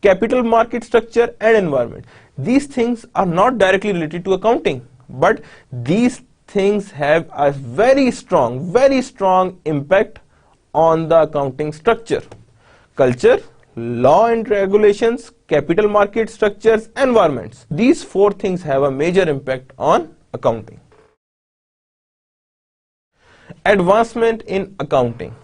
capital market structure and environment. These things are not directly related to accounting, but these things have a very strong impact on the accounting structure. Culture, law and regulations, capital market structures, environments. These four things have a major impact on accounting. Advancement in accounting.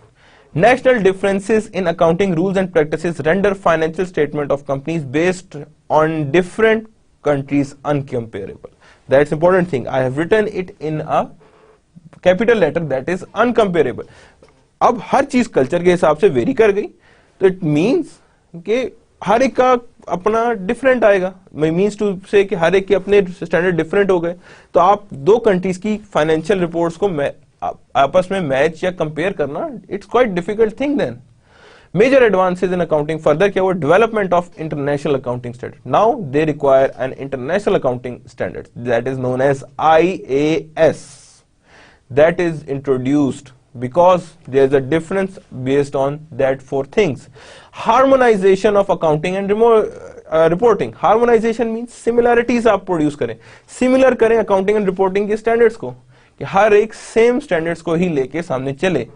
National differences in accounting rules and practices render financial statement of companies based on different countries uncomparable. That's important thing. I have written it in a capital letter, that is uncomparable. अब हर चीज culture के हिसाब से very कर गई, तो it means कि हर एक का अपना डिफरेंट आएगा. मीन्स टू से कि हर एक के अपने स्टैंडर्ड डिफरेंट हो गए. तो आप दो कंट्रीज की फाइनेंशियल रिपोर्ट्स को आपस में मैच या कंपेयर करना, it's quite difficult thing. Then major advances in accounting further क्या हुआ, development of international accounting standard. Now they require an international accounting standard that is known as IAS. That is introduced because there is a difference based on that four things. Harmonization of accounting and reporting. Harmonization means similarities आप produce करें, similar करें accounting and reporting के standards को, कि हर एक same standards को ही लेके सामने चले.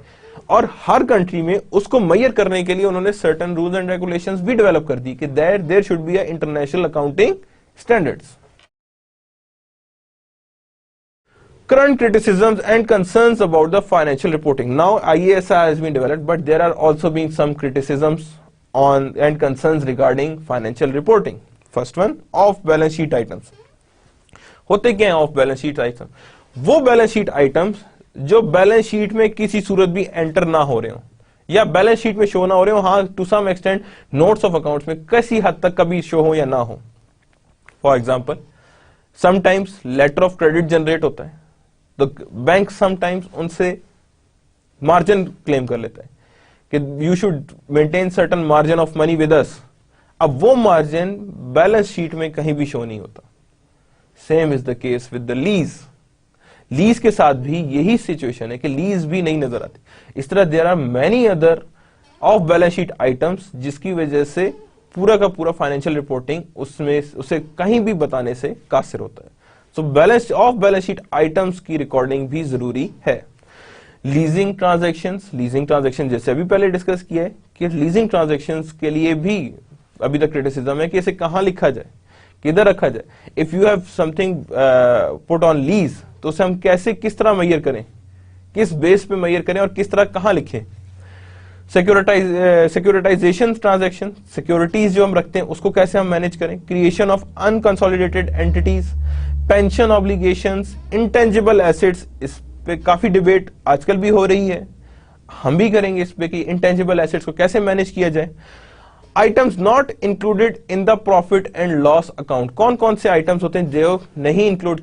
और हर कंट्री में उसको मेजर करने के लिए उन्होंने सर्टेन रूल्स एंड रेगुलेशंस भी डेवलप कर दी कि there should be a international accounting standards. Current criticisms and concerns about the financial reporting. Now IAS has been developed, but there are also been some criticisms on and concerns regarding financial reporting. First one, off balance sheet items. होते क्या हैं of balance sheet item? वो balance sheet items जो balance sheet में किसी सूरत भी enter ना हो रहे हो या बैलेंस शीट में शो ना हो रहे हो, हाँ to some extent notes of accounts में किसी हद तक कभी शो हो या ना हो. For example, sometimes letter of credit generate होता है, तो बैंक समटाइम्स उनसे मार्जिन क्लेम कर लेता है कि you should maintain certain margin of money with us. अब वो मार्जिन बैलेंस शीट में कहीं भी शो नहीं होता. Same is the case with the lease. Lease के साथ भी यही सिचुएशन है कि लीज भी नहीं नजर आती. इस तरह there are many other of balance sheet items, जिसकी वजह से पूरा का पूरा फाइनेंशियल रिपोर्टिंग उसमें उसे कहीं भी बताने से कासिर होता है। So balance of balance sheet items की रिकॉर्डिंग भी जरूरी है। लीजिंग ट्रांजैक्शन जैसे अभी पहले डिस्कस किया है कि लीजिंग ट्रांजैक्शंस के लिए भी अभी तक क्रिटिसिज्म है कि इसे कहां लिखा जाए, किधर रखा जाए। If you have something put on lease, तो उसे हम कैसे किस तरह मैयर करें, किस बेस पे मैयर करें और किस तरह कहां लिखें। सिक्योरिटाइजेशन ट्रांजैक्शन, सिक्योरिटीज जो हम रखते हैं उसको कैसे हम मैनेज करें। Creation of unconsolidated entities, pension obligations, intangible assets, इस पे काफी डिबेट आजकल भी हो रही है, हम भी करेंगे इस पे कि इंटेंजिबल एसेट्स को कैसे मैनेज किया जाए। Items not included in the profit and loss account, कौन कौन से आइटम्स होते हैं जो नहीं इंक्लूड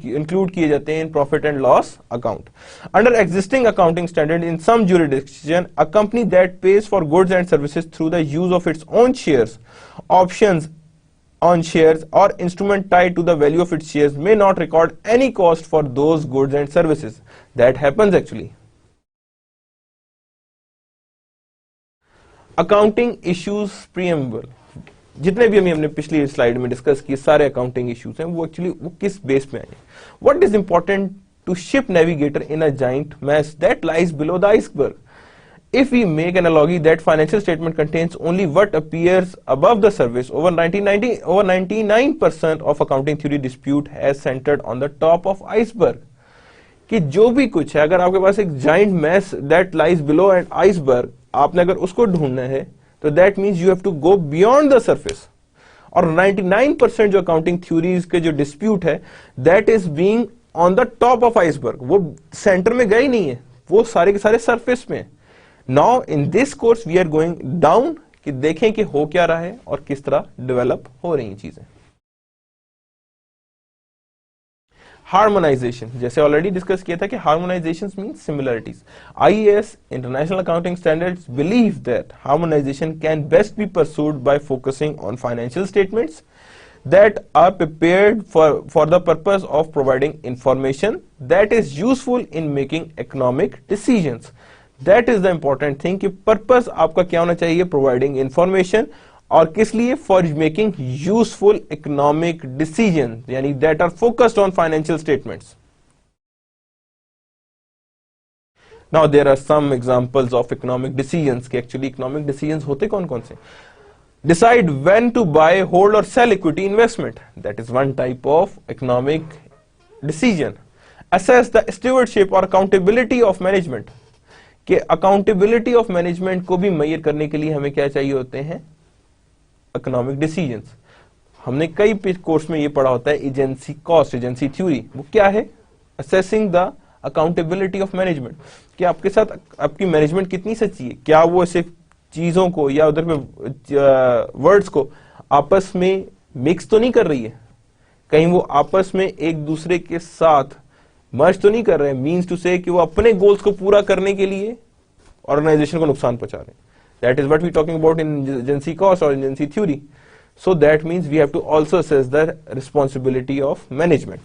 किए जाते हैं in profit and loss account. Under existing accounting standard in some jurisdiction, a company that pays for goods and services through the use of its own shares, options on shares or instrument tied to the value of its shares may not record any cost for those goods and services. That happens actually. Accounting issues preamble, जितने भी हमने पिछली slide में discuss किए सारे accounting issues हैं वो actually वो किस बेस पे आए। What is important to ship navigator in a giant mass that lies below the iceberg? If we make an analogy that financial statement contains only what appears above the surface, over 99% of accounting theory dispute has centered on the top of iceberg. कि जो भी कुछ है, अगर आपके पास एक giant mass that lies below an iceberg, आपने अगर उसको ढूंढना है तो that means you have to go beyond the surface. और 99% जो accounting theories के जो dispute है that is being on the top of iceberg, वो center में गए नहीं है, वो सारे के सारे surface में है। Now in this course we are going down कि देखें कि हो क्या रहा है और किस तरह डेवलप हो रही हैं चीजें। हार्मोनाइजेशन, जैसे ऑलरेडी डिस्कस किया था कि harmonisation means similarities. IAS international accounting standards believe that harmonisation can best be pursued by focusing on financial statements that are prepared for the purpose of providing information that is useful in making economic decisions. That is the important thing कि purpose आपका क्या होना चाहिए, providing information, और किस लिए, for making useful economic decisions, यानी that are focused on financial statements. Now there are some examples of economic decisions कि actually economic decisions होते कौन कौन से। Decide when to buy, hold or sell equity investment. That is one type of economic decision. Assess the stewardship or accountability of management. कि accountability of management को भी major करने के लिए हमें क्या चाहिए होते हैं, economic decisions. हमने कई कोर्स में ये पढ़ा होता है एजेंसी कॉस्ट, एजेंसी थ्योरी। वो क्या है, assessing the accountability of management, कि आपके साथ आपकी मैनेजमेंट कितनी सच्ची है, क्या वो ऐसे चीजों को या उधर पे वर्ड्स को आपस में मिक्स तो नहीं कर रही है, कहीं वो आपस में एक दूसरे के साथ मर्ज तो नहीं कर रहे हैं, मींस टू से कि वो अपने गोल्स को पूरा करने के लिए ऑर्गेनाइजेशन को नुकसान पहुंचा रहे हैं। That is what we talking about in agency cost और agency theory. So that means we have to also assess the responsibility of management,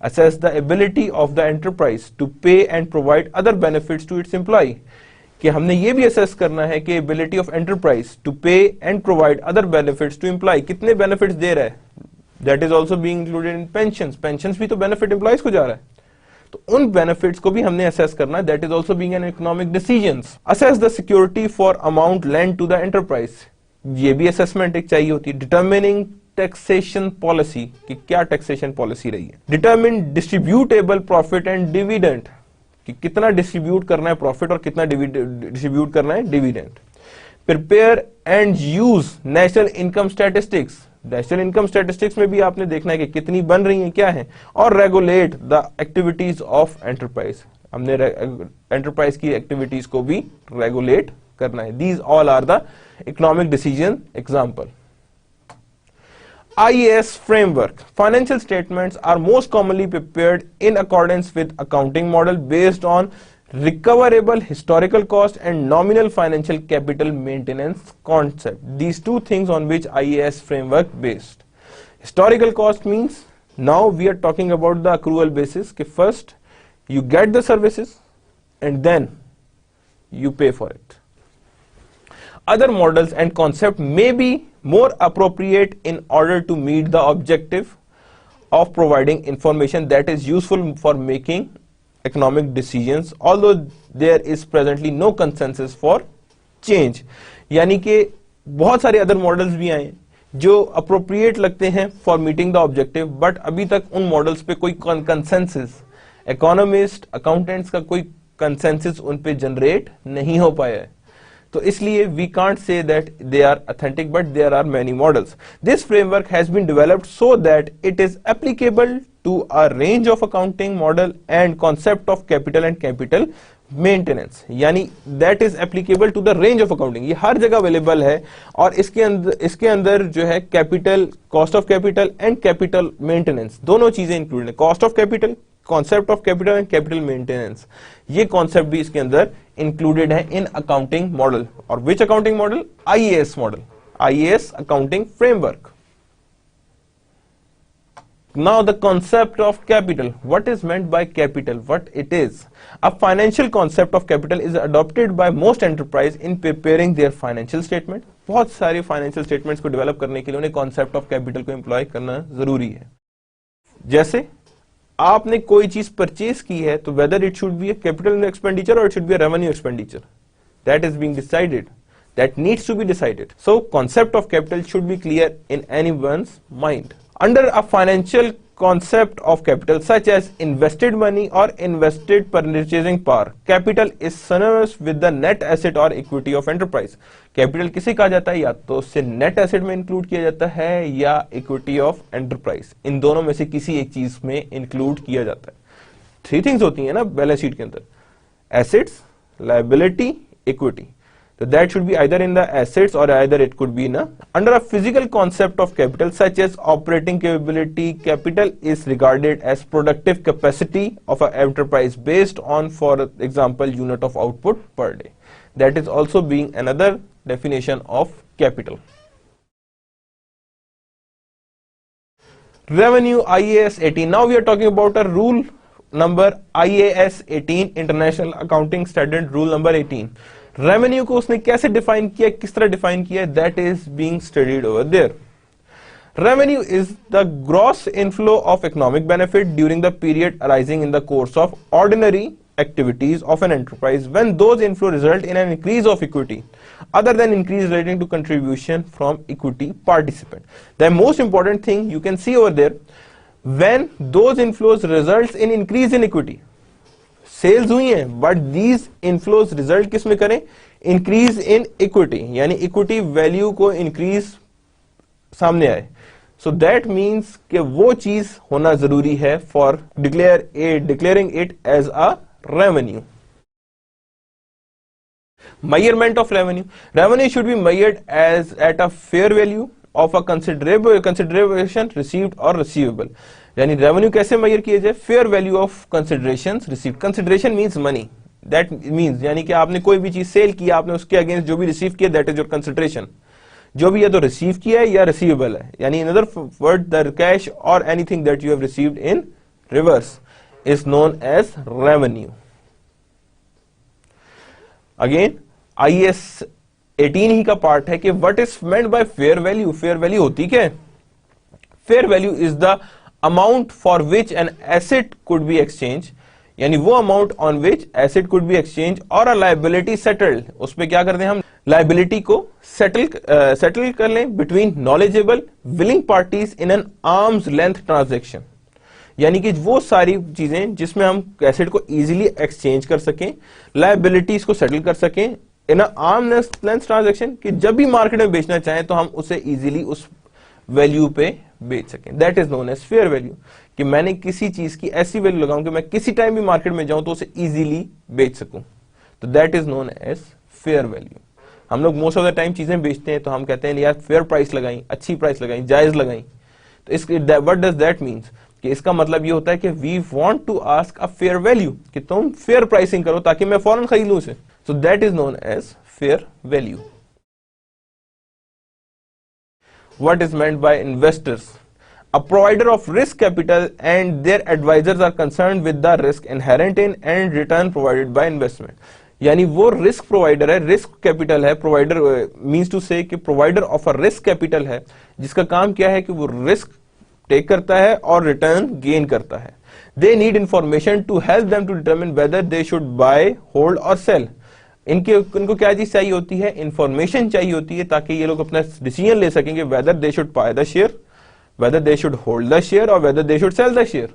assess the ability of the enterprise to pay and provide other benefits to its employee, कि हमने ये भी assess करना है कि ability of enterprise to pay and provide other benefits to employ, कितने benefits दे रहा है। That is also being included in pensions, pensions भी तो बेनिफिट एम्प्लॉयज को जा रहा है, तो उन बेनिफिट्स को भी हमने असेस करना है। That is also being an economic decisions. Assess the security for amount lend to the enterprise, ये भी असेसमेंट एक चाहिए होती है। डिटर्मिनिंग टैक्सेशन पॉलिसी, कि क्या टैक्सेशन पॉलिसी रही है। Determine distributable profit and dividend, कि कितना डिस्ट्रीब्यूट करना है प्रॉफिट और कितना डिस्ट्रीब्यूट करना है dividend. Prepare and use national income statistics, national income statistics में भी आपने देखना है कि कितनी बन रही है, क्या है। और regulate the activities of enterprise, हमने एंटरप्राइज की एक्टिविटीज को भी रेगुलेट करना है। These all are the economic decision example. IAS framework. Financial statements are most commonly prepared in accordance with accounting model based on recoverable historical cost and nominal financial capital maintenance concept. These two things on which IAS framework based. Historical cost means now we are talking about the accrual basis, कि first you get the services and then you pay for it. Other models and concept may be more appropriate in order to meet the objective of providing information that is useful for making economic decisions, although there is presently no consensus for change. यानी कि बहुत सारे other models भी आए जो appropriate लगते हैं for meeting the objective, but अभी तक उन मॉडल्स पे कोई कंसेंसस, इकोनॉमिस्ट, अकाउंटेंट्स का कोई कंसेंसस उन पे जनरेट नहीं हो पाया है. तो इसलिए we can't say that they are authentic, but there are many models. This framework has been developed so that it is applicable to a range of accounting model and concept of capital and capital maintenance. यानी that is applicable to the range of accounting. ये हर जगह available है और इसके अंदर जो है capital, cost of capital and capital maintenance दोनों चीजें इंक्लूड है. Cost of capital, concept of capital and capital maintenance, ये कॉन्सेप्ट भी इसके अंदर इंक्लूडेड है इन अकाउंटिंग मॉडल. और which accounting model? IAS model, IAS accounting framework. Now the concept of capital. What is meant by capital? What it is? A financial concept of capital is adopted by most enterprise in preparing their financial statement. बहुत सारे financial statements को develop करने के लिए उन्हें concept of capital को employ करना जरूरी है. जैसे आपने कोई चीज परचेज की है तो whether it should be a capital expenditure or it should be a revenue expenditure, that is being decided, that needs to be decided. So concept of capital should be clear in anyone's mind. Under a financial concept of capital such as invested money or invested purchasing power, capital is synonymous with the net asset or equity of enterprise. Capital किसे कहा जाता है? या तो उससे net asset में include किया जाता है या इक्विटी ऑफ एंटरप्राइज, इन दोनों में से किसी एक चीज में इंक्लूड किया जाता है. थ्री थिंग्स होती है ना बैलेंस शीट के अंदर, assets, liability, equity. So that should be either in the assets or either it could be in a. Under a physical concept of capital such as operating capability, capital is regarded as productive capacity of an enterprise based on, for example, unit of output per day. That is also being another definition of capital. Revenue IAS 18. Now we are talking about a rule number IAS 18, International Accounting Standard Rule number 18. Revenue को उसने कैसे define किया, किस तरह define किया, that is being studied over there. Revenue is the gross inflow of economic benefit during the period arising in the course of ordinary activities of an enterprise when those inflow result in an increase of equity other than increase relating to contribution from equity participant. The most important thing you can see over there, when those inflows results in increase in equity, sales हुई है but these inflows result किस में करें? Increase in equity, यानी equity value को increase सामने आए. So that means कि वो चीज होना जरूरी है for declaring it as a revenue. Measurement of revenue. Revenue should be measured as at a fair value of a consideration received और रिसीवेबल. यानी रेवेन्यू कैसे मेजर किया जाए? Fair value of consideration received. Consideration means money, that means यानी कि आपने कोई भी चीज सेल किया, आपने उसके अगेंस्ट जो भी रिसीव किया, दैट इज योर कंसिडरेशन. जो भी या तो रिसीव किया है या रिसीवेबल है, यानी in other word the cash और anything that you have received in reverse is known as revenue. Again IAS 18 ही का पार्ट है कि what is meant by fair value. Fair value होती क्या है? Fair value is the amount for which an asset could be exchange, यानी वो amount on which asset could be exchange और अ लायबिलिटी सेटल्ड. उस पे क्या करते हैं हम? लायबिलिटी को सेटल कर लें between knowledgeable willing parties in an arms length transaction. यानी कि वो सारी चीजें जिसमें हम एसेट को इजीली एक्सचेंज कर सकें, लायबिलिटीज को सेटल कर सकें इन आर्म लेंथ ट्रांजैक्शन, कि जब भी मार्केट में बेचना चाहें तो हम उसे इजीली उस वैल्यू पे बेच सकें. That is known as fair value, कि मैंने किसी चीज की ऐसी वैल्यू लगाऊं कि मैं किसी टाइम भी मार्केट में जाऊं तो उसे इजीली बेच सकूं. तो that is known as fair value. हम लोग मोस्ट ऑफ द टाइम चीजें बेचते हैं तो हम कहते हैं यार फेयर प्राइस लगाई, अच्छी प्राइस लगाई, जायज लगाई. तो इसके व्हाट डज दैट मीन्स, कि इसका मतलब ये होता है कि we want to ask a fair value, कि तुम फेयर प्राइसिंग करो ताकि मैं फौरन खरीद लूं उसे. So that is known as fair value. What is meant by investors? A provider of risk capital and their advisors are concerned with the risk inherent in and return provided by investment. यानी वो risk provider है, risk capital है, provider means to say कि provider of a risk capital है, जिसका काम क्या है कि वो रिस्क टेक करता है और रिटर्न गेन करता है। They need information to help them to determine whether they should buy, hold और सेल। इनको क्या चीज चाहिए होती है, इंफॉर्मेशन चाहिए होती है, ताकि ये लोग अपना डिसीजन ले सकेंगे weather they should buy the share, whether they should hold the share or whether they should sell the share.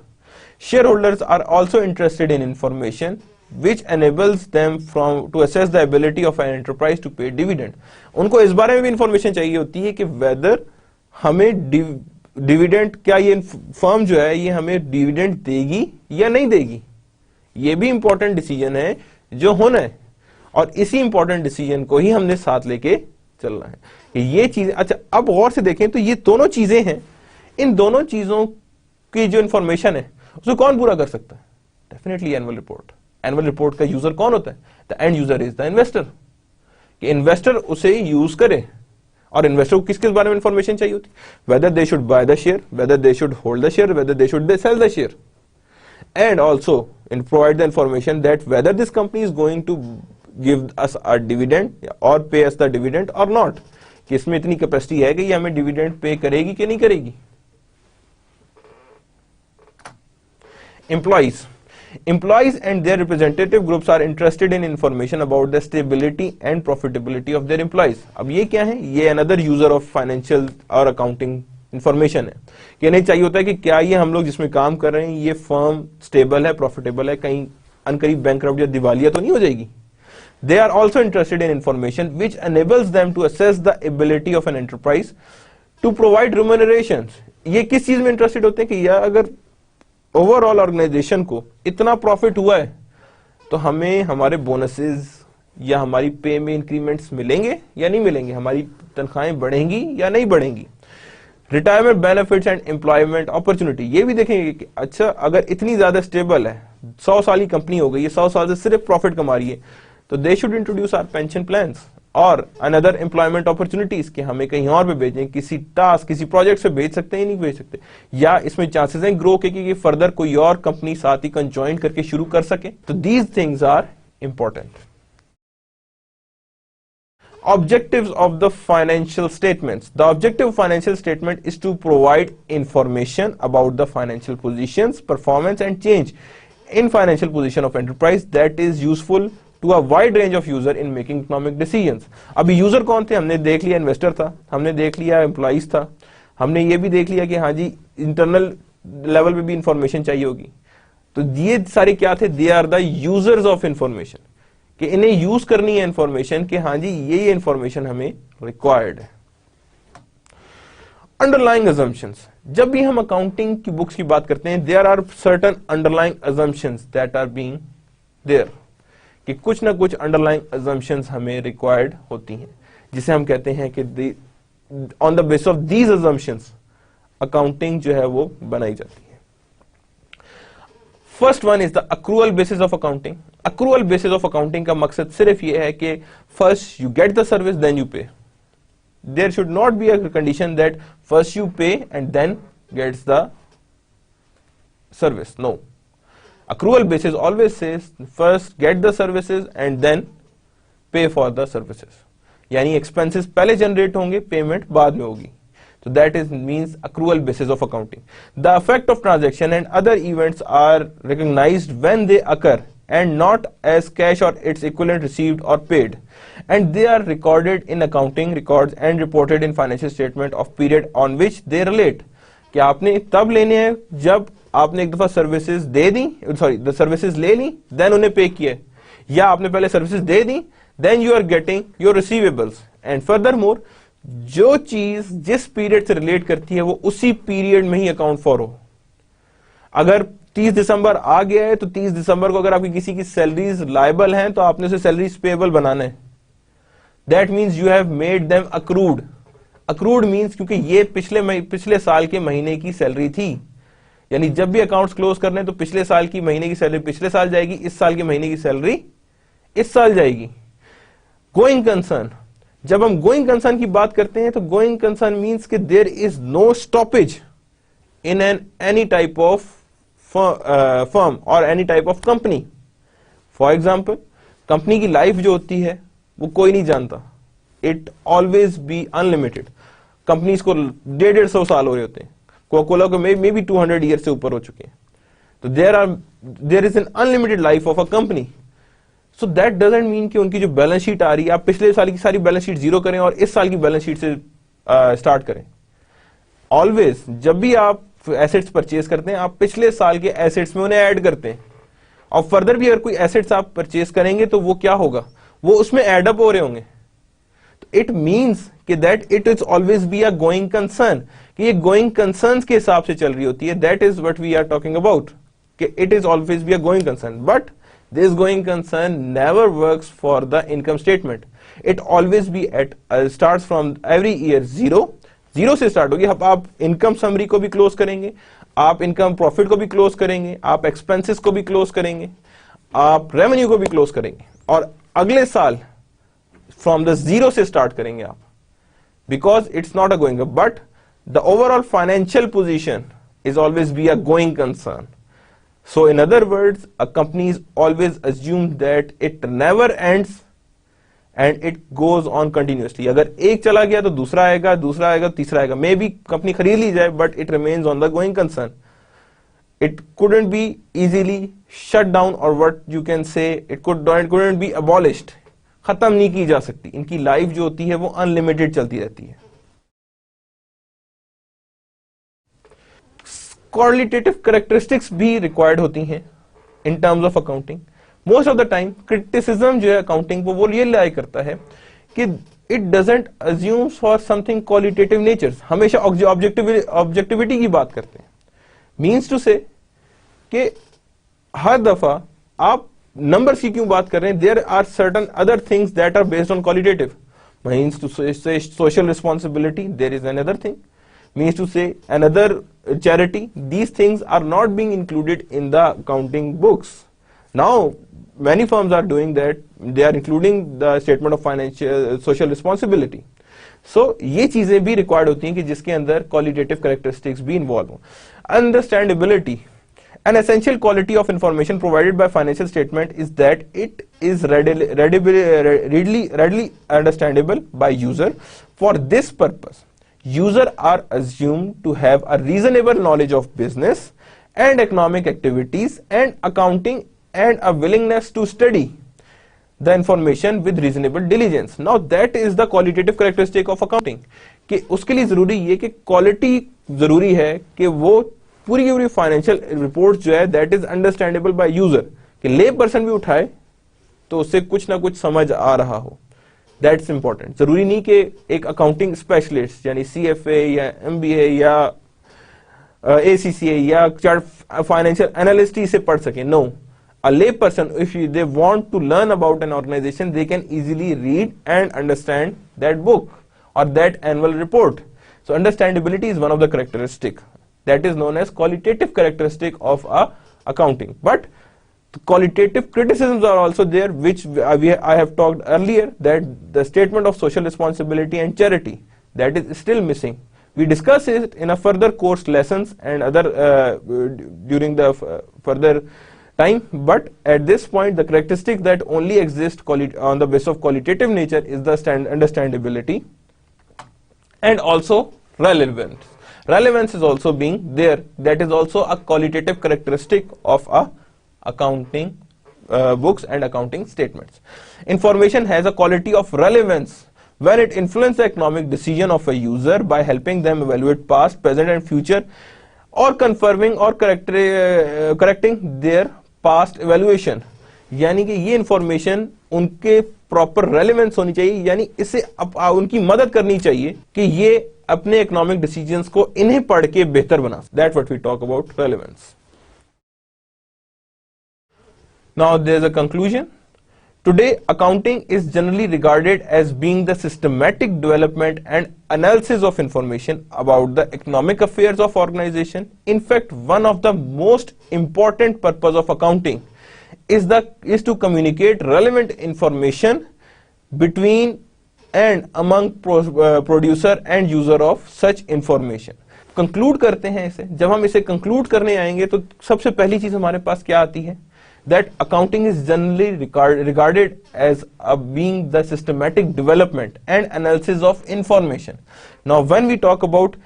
Shareholders are also interested in information which enables them to assess the ability of an enterprise to pay dividend. उनको इस बारे में भी information चाहिए होती है कि whether हमें डिविडेंड, क्या ये फर्म जो है ये हमें डिविडेंड देगी या नहीं देगी। ये भी इंपॉर्टेंट डिसीजन है जो होना है, और इसी इंपॉर्टेंट डिसीजन को ही हमने साथ लेके चलना है कि ये चीजें। अच्छा, अब गौर से देखें तो ये दोनों चीजें हैं, इन दोनों चीजों की जो इंफॉर्मेशन है उसको कौन पूरा कर सकता है? Definitely annual report. Annual report का यूजर कौन होता है? The end user is the investor. कि इन्वेस्टर उसे यूज करे, और इन्वेस्टर को किस किस बारे में इंफॉर्मेशन चाहिए होती है? Whether they should buy the share, whether they should hold the share, whether they should sell the share, and also provide the information that whether this company is going to give us a dividend और pay us the dividend और not, कि इसमें इतनी capacity है कि ये हमें dividend pay करेगी कि नहीं करेगी। Employees and their representative groups are interested in information about the stability and profitability of their employees. अब ये क्या है? ये another user of financial और accounting information है, कि नहीं चाहिए होता है कि क्या ये हम लोग जिसमें काम कर रहे हैं ये फर्म स्टेबल है, प्रॉफिटेबल है, कहीं अनकरीब बैंकरप्ट या दिवालिया तो नहीं हो जाएगी। They are also interested in information which enables them to assess the ability of an enterprise to provide remunerations. ये किस चीज में इंटरेस्टेड होते हैं कि या अगर ओवरऑल ऑर्गेनाइजेशन को इतना प्रॉफिट हुआ है तो हमें हमारे बोनसेस या हमारी पे में इंक्रीमेंट्स मिलेंगे या नहीं मिलेंगे, हमारी तनख्वाहें बढ़ेंगी या नहीं बढ़ेंगी। Retirement benefits and employment opportunity, ये भी देखेंगे कि अच्छा अगर इतनी ज्यादा स्टेबल है, 100 साल की कंपनी हो गई है, 100 साल से सिर्फ प्रॉफिट कमा रही है, तो they should introduce our pension plans और अनदर एम्प्लॉयमेंट अपॉर्चुनिटीज, कि हमें कहीं और पे भेजें, किसी टास्क किसी प्रोजेक्ट से भेज सकते हैं नहीं भेज सकते, या इसमें चांसेस हैं ग्रो के कि फर्दर कोई और कंपनी साथ ही कंजॉइन करके शुरू कर सके। तो these things are important. Objectives of the financial statements. The objective of financial statement is to provide information about the financial positions, performance and change in financial position of enterprise that is useful to a wide range of user in making economic decisions. अभी user कौन थे? हमने देख लिया investor था, हमने देख लिया एम्प्लॉइज था, हमने ये भी देख लिया कि हाँ जी इंटरनल लेवल पे भी इंफॉर्मेशन चाहिए होगी। तो ये सारे क्या थे? They are the users of information, कि इन्हें यूज करनी है इंफॉर्मेशन, कि हाँ जी ये इंफॉर्मेशन हमें रिक्वायर्ड है। अंडरलाइंग अजम्पशंस, जब भी हम अकाउंटिंग की बुक्स की बात करते हैं, there are certain underlying assumptions that are being there, कि कुछ ना कुछ अंडरलाइंग अजम्पशंस हमें रिक्वायर्ड होती हैं, जिसे हम कहते हैं कि on the basis of these assumptions accounting जो है वो बनाई जाती है। First one is the accrual basis of accounting. Accrual basis of accounting का मकसद सिर्फ ये है कि first you get the service then you pay. There should not be a condition that first you pay and then gets the service. No, accrual basis always says first get the services and then pay for the services, यानी expenses पहले generate होंगे, payment बाद में होगी। So that is means accrual basis of accounting. The effect of transaction and other events are recognized when they occur and not as cash or its equivalent received or paid, and they are recorded in accounting records and reported in financial statement of period on which they relate. कि आपने तब लेने हैं जब आपने एक दफा services दे दी, द सर्विसेज ले ली, देन उन्हें पे किया, या आपने पहले सर्विसेज दे दी, then you are getting your receivables. And furthermore, जो चीज जिस पीरियड से रिलेट करती है वो उसी पीरियड में ही अकाउंट फॉर हो। अगर 30 दिसंबर आ गया है तो 30 दिसंबर को अगर आपकी किसी की सैलरीज लायबल हैं तो आपने उसे सैलरीज पेएबल बनाना है। That means you have made them accrued. Accrued means क्योंकि ये पिछले साल के महीने की सैलरी थी, यानी जब भी अकाउंट्स क्लोज करने तो पिछले साल की महीने की सैलरी पिछले साल जाएगी, इस साल के महीने की सैलरी इस साल जाएगी। गोइंग कंसर्न, जब हम गोइंग कंसर्न की बात करते हैं तो गोइंग कंसर्न मीन्स कि there is no stoppage in any type of firm और any type of company. For example, company की लाइफ जो होती है वो कोई नहीं जानता, it always be unlimited. Companies को 150 साल हो रहे होते हैं, कोका-कोला को मे बी 200 ईयर से ऊपर हो चुके हैं। तो there is an unlimited life of a company. So that doesn't mean कि उनकी जो बैलेंस शीट आ रही है, आप पिछले साल की सारी बैलेंस शीट जीरो करें और इस साल की बैलेंस शीट से स्टार्ट करें। ऑलवेज जब भी आप एसेट्स परचेज करते हैं, आप पिछले साल के एसेट्स में उन्हें ऐड करते हैं, और फर्दर भी अगर कोई एसेट्स आप परचेज करेंगे तो वो क्या होगा, वो उसमें एड अप हो रहे होंगे। तो इट मीन्स कि that it is always be a going concern, कि ये गोइंग कंसर्न के हिसाब से चल रही होती है। That is what we are talking about, कि it is always be a going concern. But this going concern never works for the income statement. It always be at start from every year zero से start होगी। आप income summary को भी close करेंगे, आप income profit को भी close करेंगे, आप एक्सपेंसेस को भी क्लोज करेंगे, आप रेवेन्यू को भी क्लोज करेंगे, और अगले साल फ्रॉम द जीरो से स्टार्ट करेंगे आप, because it's not a going up, but the overall financial position is always be a going concern. So in other words, a company is always assumed that it never ends and it goes on continuously. अगर एक चला गया तो दूसरा आएगा, तीसरा आएगा. May be company खरीद ली जाए, but it remains on the going concern. It couldn't be easily shut down, or what you can say, it couldn't be abolished. खत्म नहीं की जा सकती. इनकी लाइफ जो होती है वो अनलिमिटेड चलती रहती है. क्वालिटेटिव कैरेक्टरिस्टिक्स भी रिक्वायर्ड होती हैं in terms of accounting. Most of the time criticism जो है अकाउंटिंग को वो ये लाई करता है कि it doesn't assumes for something qualitative nature. हमेशा ऑब्जेक्टिविटी की बात करते हैं. मीन्स टू से कि हर दफा आप नंबर्स की क्यों बात कर रहे हैं. There are certain other things that are based on qualitative. Means to say social responsibility, there is another thing. Means to say another charity. These things are not being included in the accounting books. Now many firms are doing that. They are including the statement of financial social responsibility. So ये चीजें भी required होती हैं कि जिसके अंदर qualitative characteristics भी involve हो. Understandability. An essential quality of information provided by financial statement is that it is readily understandable by user. For this purpose, users are assumed to have a reasonable knowledge of business and economic activities and accounting, and a willingness to study the information with reasonable diligence. Now that is the qualitative characteristic of accounting. कि उसके लिए जरूरी ये कि quality जरूरी है कि वो पूरी की पूरी फाइनेंशियल रिपोर्ट जो है that is understandable by user, कि ले पर्सन भी उठाए तो उससे कुछ ना कुछ समझ आ रहा हो. That's important. जरूरी नहीं कि एक अकाउंटिंग स्पेशलिस्ट यानी CFA या MBA या ACCA या चार्ट फाइनेंशियल एनालिस्ट ही से पढ़ सके. No, a lay person, if they want to learn about an organization, they can easily read and understand that book or that annual report. So understandability is one of the characteristic that is known as qualitative characteristic of accounting. But qualitative criticisms are also there, which I have talked earlier, that the statement of social responsibility and charity, that is still missing. We discuss it in a further course lessons and other during the further time, but at this point the characteristic that only exist on the basis of qualitative nature is the understandability and also relevance. Relevance is also being there. That is also a qualitative characteristic of a accounting books and accounting statements. Information has a quality of relevance when it influences the economic decision of a user by helping them evaluate past, present and future, or confirming or correcting their past evaluation. यानी कि ये information उनके proper relevance होनी चाहिए, यानी इससे उनकी मदद करनी चाहिए कि ये अपने इकोनॉमिक डिसीजंस को इन्हें पढ़ के बेहतर बना. That's what we talk about relevance. Now there is a conclusion. Today, accounting is generally regarded as being the systematic development and analysis of information about the economic affairs of organization. In fact, one of the most important purpose of accounting is to communicate relevant information between and among producer and user of such information. Conclude करते हैं इसे. जब हम इसे conclude करने आएंगे तो सबसे पहली चीज हमारे पास क्या आती है. that accounting is generally regarded as being the systematic development and analysis of information. Now when we talk about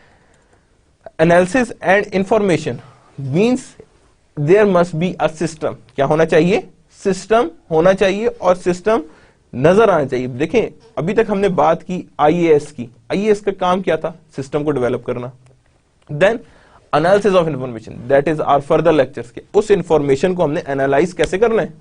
analysis and information, means there must be a system. क्या होना चाहिए? सिस्टम होना चाहिए और सिस्टम नजर आना चाहिए. देखें, अभी तक हमने बात की आईएएस की. आईएएस का काम क्या था? सिस्टम को डेवलप करना. Then analysis of information, that is our further lectures के. उस इंफॉर्मेशन को हमने एनालाइज कैसे करना है.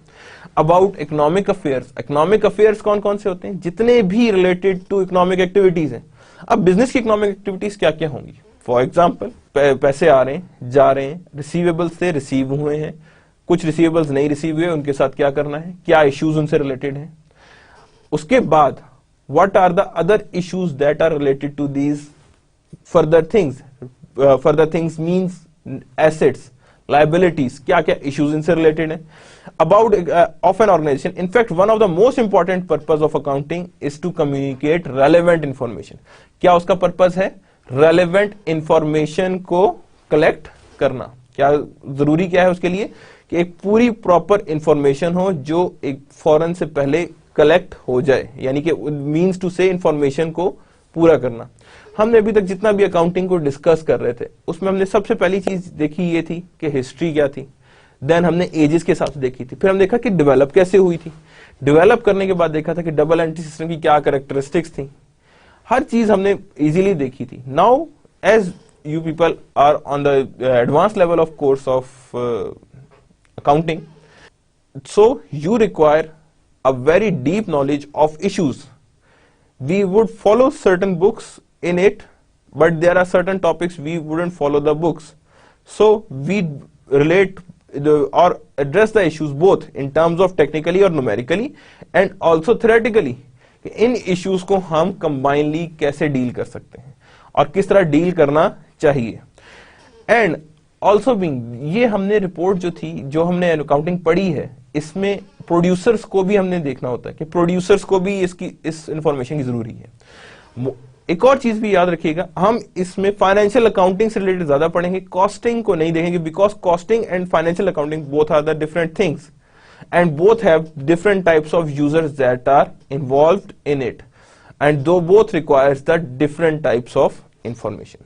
About economic affairs. Economic affairs कौन कौन से होते हैं? जितने भी रिलेटेड टू इकोनॉमिक एक्टिविटीज हैं. अब बिजनेस की इकोनॉमिक एक्टिविटीज क्या क्या होंगी? फॉर एग्जाम्पल, पैसे आ रहे हैं, जा रहे हैं, रिसीवेबल्स से रिसीव हुए हैं, कुछ रिसीवेबल्स नहीं रिसीव हुए, उनके साथ क्या करना है, क्या इश्यूज उनसे रिलेटेड हैं. उसके बाद what are the other issues that are related to these further things. Further things means assets, liabilities, क्या क्या इश्यूज इनसे रिलेटेड हैं. About of an organisation. In fact one of the most important purpose of accounting is to communicate relevant information. क्या उसका purpose है? Relevant information को collect करना. क्या जरूरी क्या है उसके लिए? कि एक पूरी प्रॉपर इंफॉर्मेशन हो जो एक फौरन से पहले कलेक्ट हो जाए, यानी कि मींस टू से इंफॉर्मेशन को पूरा करना. हमने अभी तक जितना भी अकाउंटिंग को डिस्कस कर रहे थे उसमें हमने सबसे पहली चीज देखी ये थी कि हिस्ट्री क्या थी. देन हमने एजेस के हिसाब से देखी थी. फिर हम देखा कि डेवलप कैसे हुई थी. डेवलप करने के बाद देखा था कि डबल एंट्री सिस्टम की क्या कैरेक्टरिस्टिक्स थी. हर चीज हमने इजीली देखी थी. Now as you people are on the advance level of course of accounting, so you require a very deep knowledge of issues. We would follow certain books in it, but there are certain topics we wouldn't follow the books. So we relate or address the issues both in terms of technically or numerically and also theoretically. In issues को हम combinedly कैसे deal कर सकते हैं और किस तरह deal करना चाहिए. And ऑल्सो बीइंग, ये हमने रिपोर्ट जो थी, जो हमने अकाउंटिंग पढ़ी है, इसमें प्रोड्यूसर्स को भी हमने देखना होता है कि प्रोड्यूसर्स को भी इस इंफॉर्मेशन की जरूरी है. एक और चीज भी याद रखिएगा, हम इसमें फाइनेंशियल अकाउंटिंग से रिलेटेड ज्यादा पढ़ेंगे, कॉस्टिंग को नहीं देखेंगे, because costing and financial accounting both are the different things and both have different types of users that are involved in it and though both requires the different types of information.